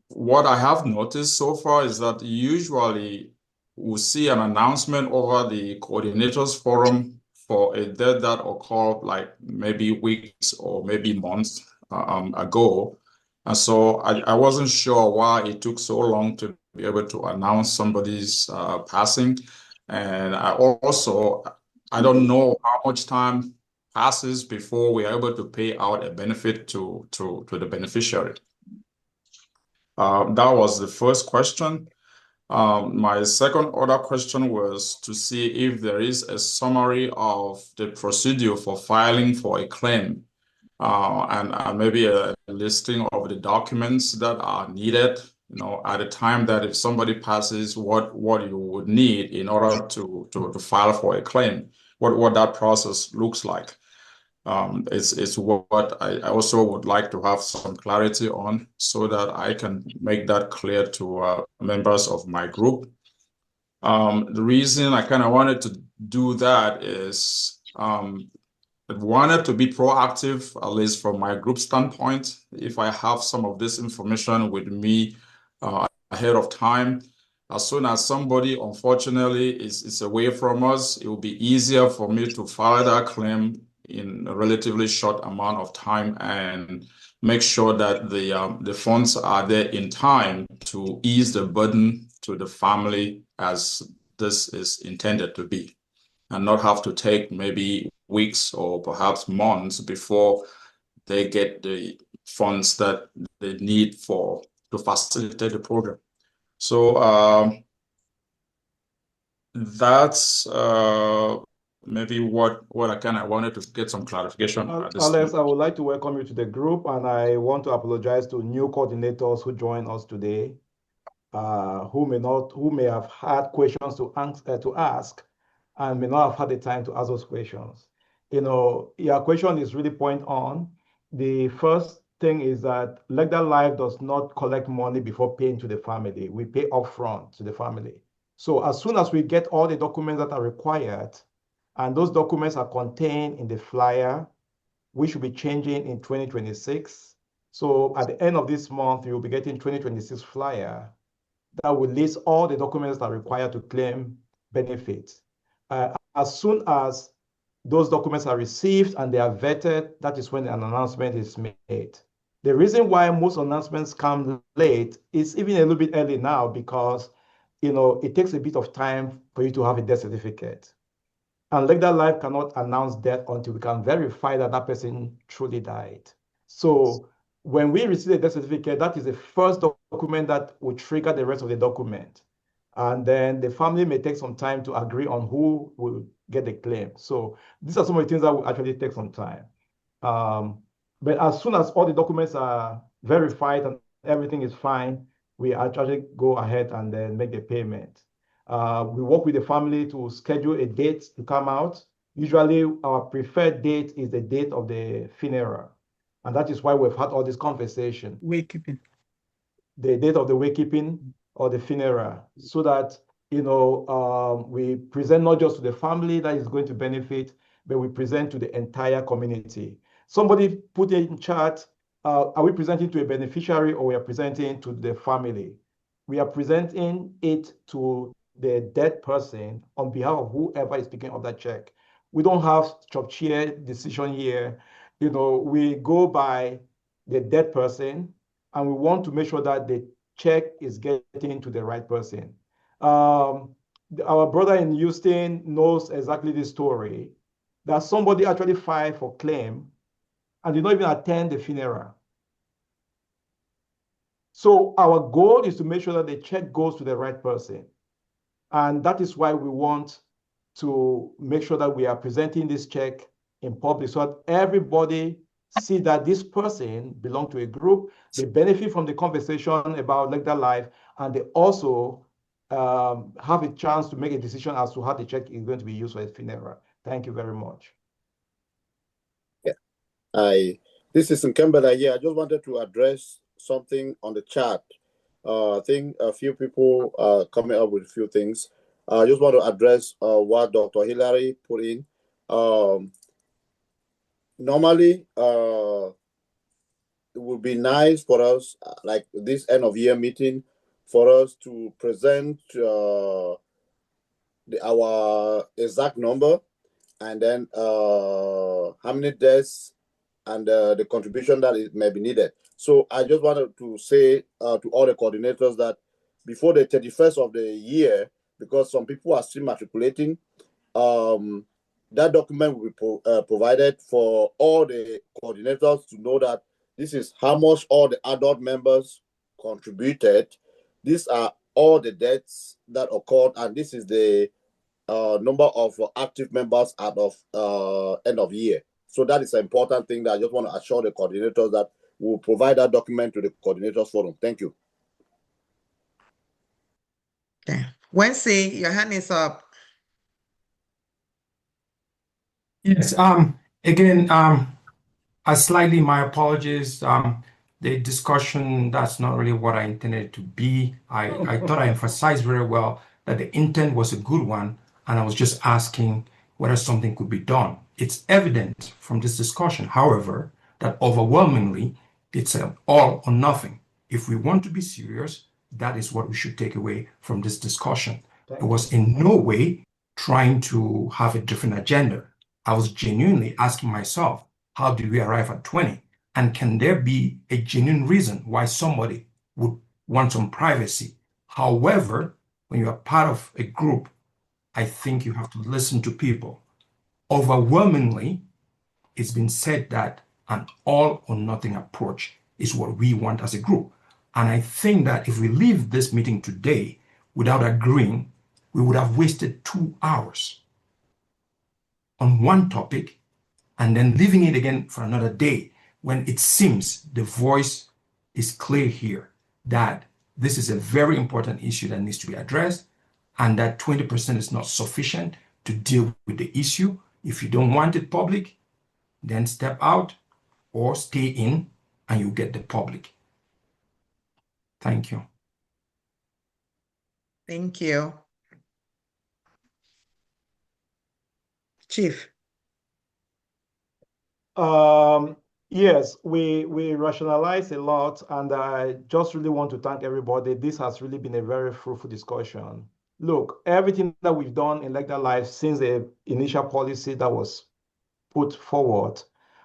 what I have noticed so far is that usually we'll see an announcement over the coordinators forum for a date that occurred like maybe weeks or maybe months ago. And so I wasn't sure why it took so long to be able to announce somebody's passing. And I don't know how much time passes before we are able to pay out a benefit to the beneficiary. That was the first question. My second other question was to see if there is a summary of the procedure for filing for a claim, and maybe a listing of the documents that are needed, at a time that if somebody passes, what you would need in order to file for a claim, what that process looks like. It's what I also would like to have some clarity on so that I can make that clear to members of my group. The reason I kind of wanted to do that is I wanted to be proactive, at least from my group standpoint. If I have some of this information with me ahead of time, as soon as somebody, unfortunately, is away from us, it will be easier for me to file that claim in a relatively short amount of time and make sure that the funds are there in time to ease the burden to the family as this is intended to be, and not have to take maybe weeks or perhaps months before they get the funds that they need to facilitate the program. So that's maybe what I kind of wanted to get some clarification at this Alex, time. I would like to welcome you to the group, and I want to apologize to new coordinators who joined us today, who may have had questions to ask, and may not have had the time to ask those questions. Your question is really point on. The first thing is that LECDALIFE does not collect money before paying to the family. We pay upfront to the family. So as soon as we get all the documents that are required, And those documents are contained in the flyer, which will be changing in 2026. So at the end of this month, you'll be getting 2026 flyer that will list all the documents that are required to claim benefits. As soon as those documents are received and they are vetted, that is when an announcement is made. The reason why most announcements come late is even a little bit early now because it takes a bit of time for you to have a death certificate. And LECDALIFE cannot announce death until we can verify that that person truly died. So when we receive a death certificate, that is the first document that will trigger the rest of the document. And then the family may take some time to agree on who will get the claim. So these are some of the things that will actually take some time. But as soon as all the documents are verified and everything is fine, we actually go ahead and then make the payment. We work with the family to schedule a date to come out. Usually our preferred date is the date of the funeral. And that is why we've had all this conversation. Wakekeeping. The date of the wakekeeping or the funeral, so that we present not just to the family that is going to benefit, but we present to the entire community. Somebody put it in chat, are we presenting to a beneficiary or we are presenting to the family? We are presenting it to the dead person on behalf of whoever is picking up that check. We don't have chop chair decision here. We go by the dead person, and we want to make sure that the check is getting to the right person. Our brother in Houston knows exactly this story, that somebody actually filed for claim and did not even attend the funeral. So our goal is to make sure that the check goes to the right person. And that is why we want to make sure that we are presenting this check in public so that everybody see that this person belongs to a group, they benefit from the conversation about LECDALIFE, and they also have a chance to make a decision as to how the check is going to be used for a funeral. Thank you very much. Yeah, this is Nkembele here. I just wanted to address something on the chat. I think a few people are coming up with a few things. I just want to address what Dr. Hillary put in. Normally, it would be nice for us, like this end of year meeting, for us to present our exact number, and then how many deaths and the contribution that may be needed. So I just wanted to say to all the coordinators that before the 31st of the year, because some people are still matriculating, that document will be provided for all the coordinators to know that this is how much all the adult members contributed. These are all the deaths that occurred, and this is the number of active members out of end of year. So that is an important thing that I just want to assure the coordinators that we'll provide that document to the coordinators forum. Thank you. Okay. Wednesday, your hand is up. Yes. Again, slightly my apologies. The discussion, that's not really what I intended to be. I thought I emphasized very well that the intent was a good one, and I was just asking whether something could be done. It's evident from this discussion, however, that overwhelmingly it's an all or nothing. If we want to be serious, that is what we should take away from this discussion. It was in no way trying to have a different agenda. I was genuinely asking myself, how did we arrive at 20? And can there be a genuine reason why somebody would want some privacy? However, when you are part of a group, I think you have to listen to people. Overwhelmingly, it's been said that an all or nothing approach is what we want as a group. And I think that if we leave this meeting today without agreeing, we would have wasted 2 hours on one topic and then leaving it again for another day, when it seems the voice is clear here that this is a very important issue that needs to be addressed, and that 20% is not sufficient to deal with the issue. If you don't want it public, then step out or stay in and you get the public. Thank you. Thank you. Chief. Yes, we rationalize a lot, and I just really want to thank everybody. This has really been a very fruitful discussion. Look, everything that we've done in LECDALIFE since the initial policy that was put forward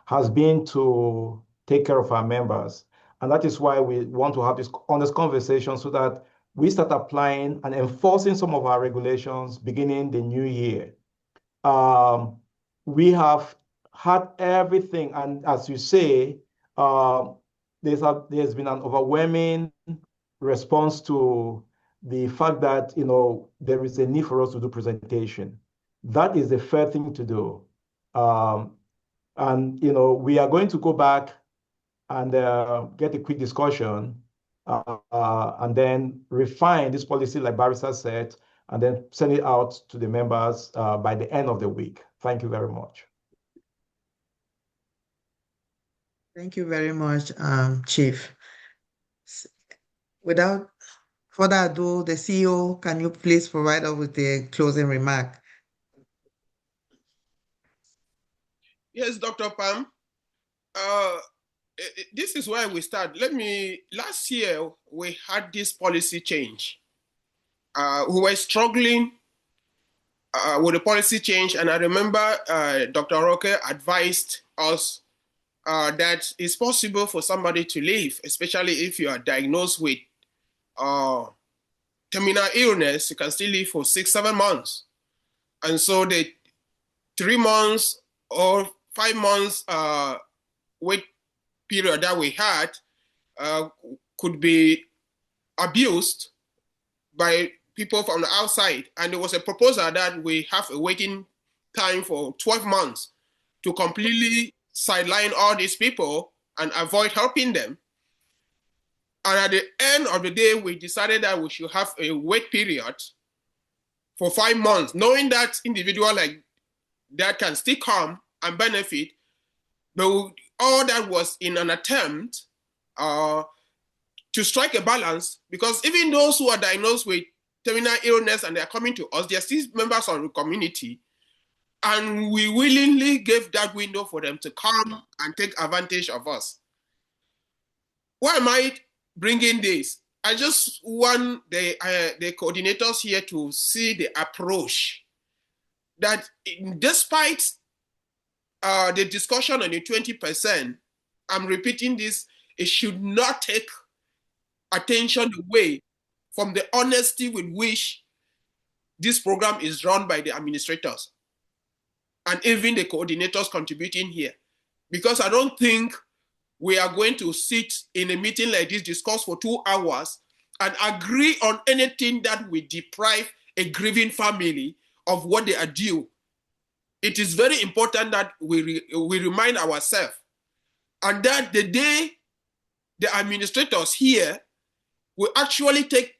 has been to take care of our members. And that is why we want to have this honest conversation so that we start applying and enforcing some of our regulations beginning the new year. We have had everything, and as you say, there's been an overwhelming response to the fact that there is a need for us to do presentation. That is the fair thing to do. And we are going to go back and get a quick discussion and then refine this policy like Barrister said, and then send it out to the members by the end of the week. Thank you very much. Thank you very much, Chief. Without further ado, the CEO, can you please provide us with a closing remark? Yes, Dr. Pam. This is where we start. Last year, we had this policy change. We were struggling with the policy change, and I remember Dr. Roque advised us that it's possible for somebody to live, especially if you are diagnosed with terminal illness. You can still live for 6-7 months. And so the 3 months or 5 months wait period that we had could be abused by people from the outside. And there was a proposal that we have a waiting time for 12 months to completely sideline all these people and avoid helping them. And at the end of the day, we decided that we should have a wait period for 5 months, knowing that individual like that can still come and benefit. But all that was in an attempt to strike a balance, because even those who are diagnosed with terminal illness and they are coming to us, they are still members of the community. And we willingly gave that window for them to come and take advantage of us. Why am I bringing this? I just want the coordinators here to see the approach that despite the discussion on the 20%, I'm repeating this, it should not take attention away from the honesty with which this program is run by the administrators and even the coordinators contributing here. Because I don't think we are going to sit in a meeting like this, discuss for 2 hours, and agree on anything that will deprive a grieving family of what they are due. It is very important that we remind ourselves, and that the day the administrators here will actually take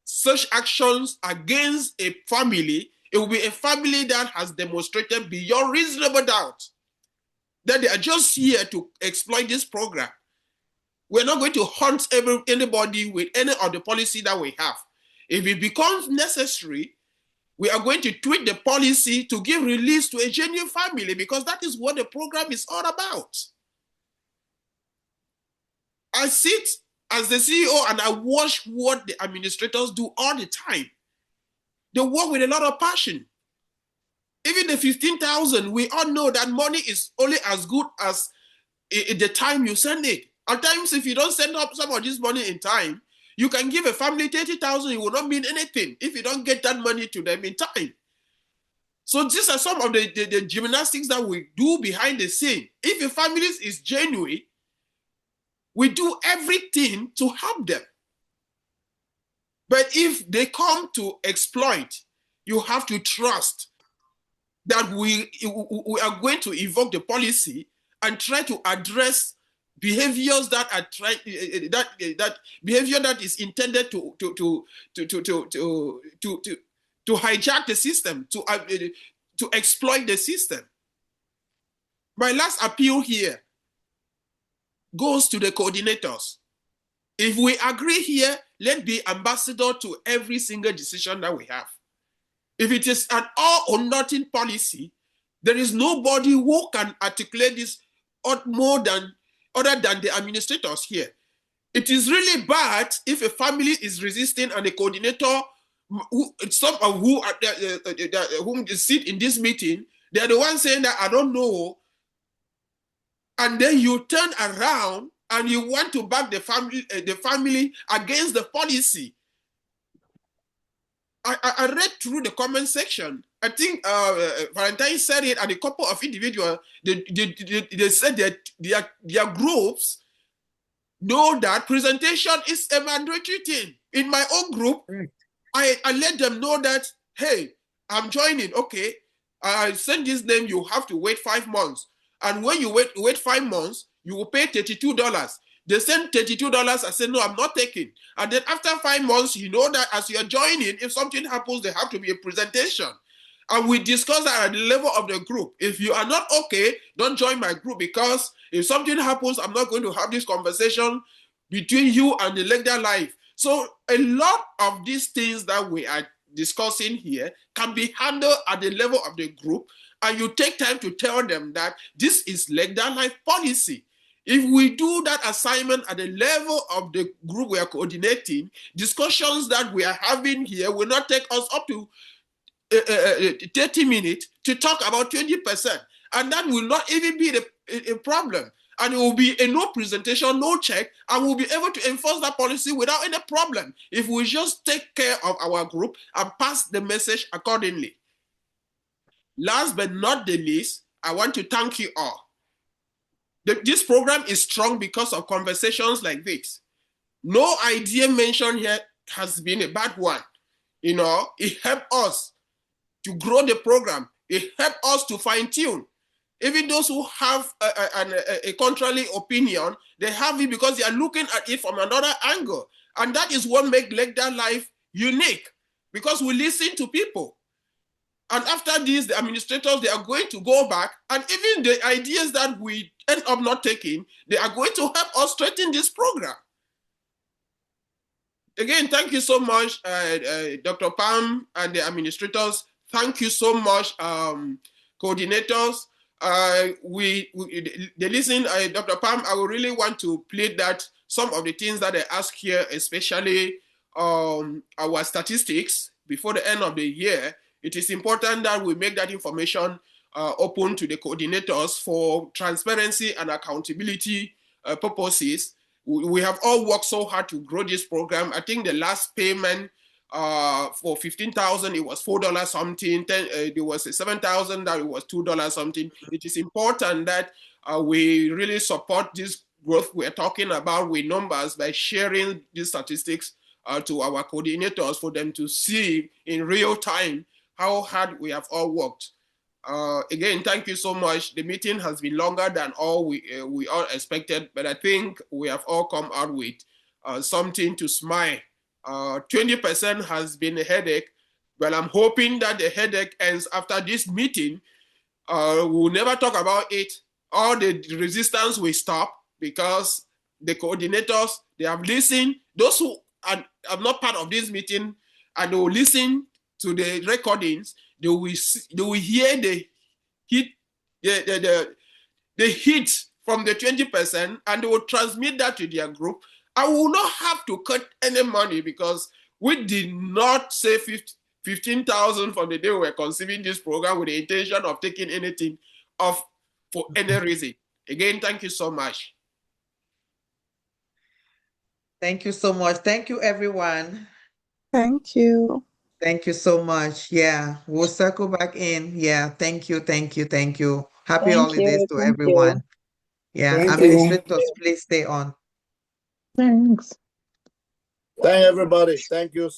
such actions against a family, it will be a family that has demonstrated beyond reasonable doubt that they are just here to exploit this program. We're not going to hunt anybody with any of the policy that we have. If it becomes necessary, we are going to tweak the policy to give release to a genuine family, because that is what the program is all about. I sit as the CEO and I watch what the administrators do all the time. They work with a lot of passion. Even the 15,000, we all know that money is only as good as the time you send it. At times, if you don't send up some of this money in time, you can give a family 30,000, it will not mean anything if you don't get that money to them in time. So these are some of the gymnastics that we do behind the scene. If a family is genuine, we do everything to help them. But if they come to exploit, you have to trust that we are going to evoke the policy and try to address behaviors that are that behavior that is intended to hijack the system, to exploit the system. My last appeal here goes to the coordinators. If we agree here, let's be ambassador to every single decision that we have. If it is an all or nothing policy, There is nobody who can articulate this other than the administrators here. It is really bad if a family is resisting and a coordinator, some of whom sit in this meeting, they are the ones saying that I don't know, and then you turn around and you want to back the family against the policy. I read through the comment section. I think Valentine said it, and a couple of individuals, they said that their groups know that presentation is a mandatory thing. In my own group, I let them know that, hey, I'm joining. Okay, I send this name, you have to wait 5 months. And when you wait 5 months, you will pay $32. They send $32. I said, no, I'm not taking. And then after 5 months, you know that as you're joining, if something happens, there have to be a presentation. And we discuss that at the level of the group. If you are not okay, don't join my group, because if something happens, I'm not going to have this conversation between you and the LECDALIFE. So a lot of these things that we are discussing here can be handled at the level of the group, and you take time to tell them that this is LECDALIFE policy. If we do that assignment at the level of the group we are coordinating, discussions that we are having here will not take us up to 30 minutes to talk about 20%. And that will not even be a problem. And it will be a no presentation, no check, and we'll be able to enforce that policy without any problem if we just take care of our group and pass the message accordingly. Last but not the least, I want to thank you all. This program is strong because of conversations like this. No idea mentioned here has been a bad one. You know, it helped us to grow the program. It helped us to fine-tune. Even those who have a contrary opinion, they have it because they are looking at it from another angle. And that is what makes LECDALIFE unique, because we listen to people. And after this, the administrators, they are going to go back, and even the ideas that we end up not taking, they are going to help us strengthen this program. Again, thank you so much, Dr. Pam and the administrators. Thank you so much, coordinators. They listen, Dr. Pam, I would really want to plead that some of the things that I ask here, especially our statistics before the end of the year, it is important that we make that information open to the coordinators for transparency and accountability purposes. We have all worked so hard to grow this program. I think the last payment for 15,000, it was $4 something. There was 7,000 that it was $2 something. It is important that we really support this growth we're talking about with numbers by sharing these statistics to our coordinators for them to see in real time how hard we have all worked. Again, thank you so much. The meeting has been longer than all we all expected, but I think we have all come out with something to smile. 20% has been a headache, but I'm hoping that the headache ends after this meeting. We'll never talk about it. All the resistance will stop because the coordinators, they have listened. Those who are not part of this meeting and they will listen to the recordings, they will hear the heat, the heat from the 20%, and they will transmit that to their group. I will not have to cut any money because we did not say 15,000 from the day we were conceiving this program with the intention of taking anything off for any reason. Again, thank you so much. Thank you so much. Thank you, everyone. Thank you. Thank you so much. Yeah, we'll circle back in. Yeah, thank you, thank you, thank you. Happy holidays to everyone. Yeah, Thank administrators, please stay on. Thanks. Thank everybody. Thank you.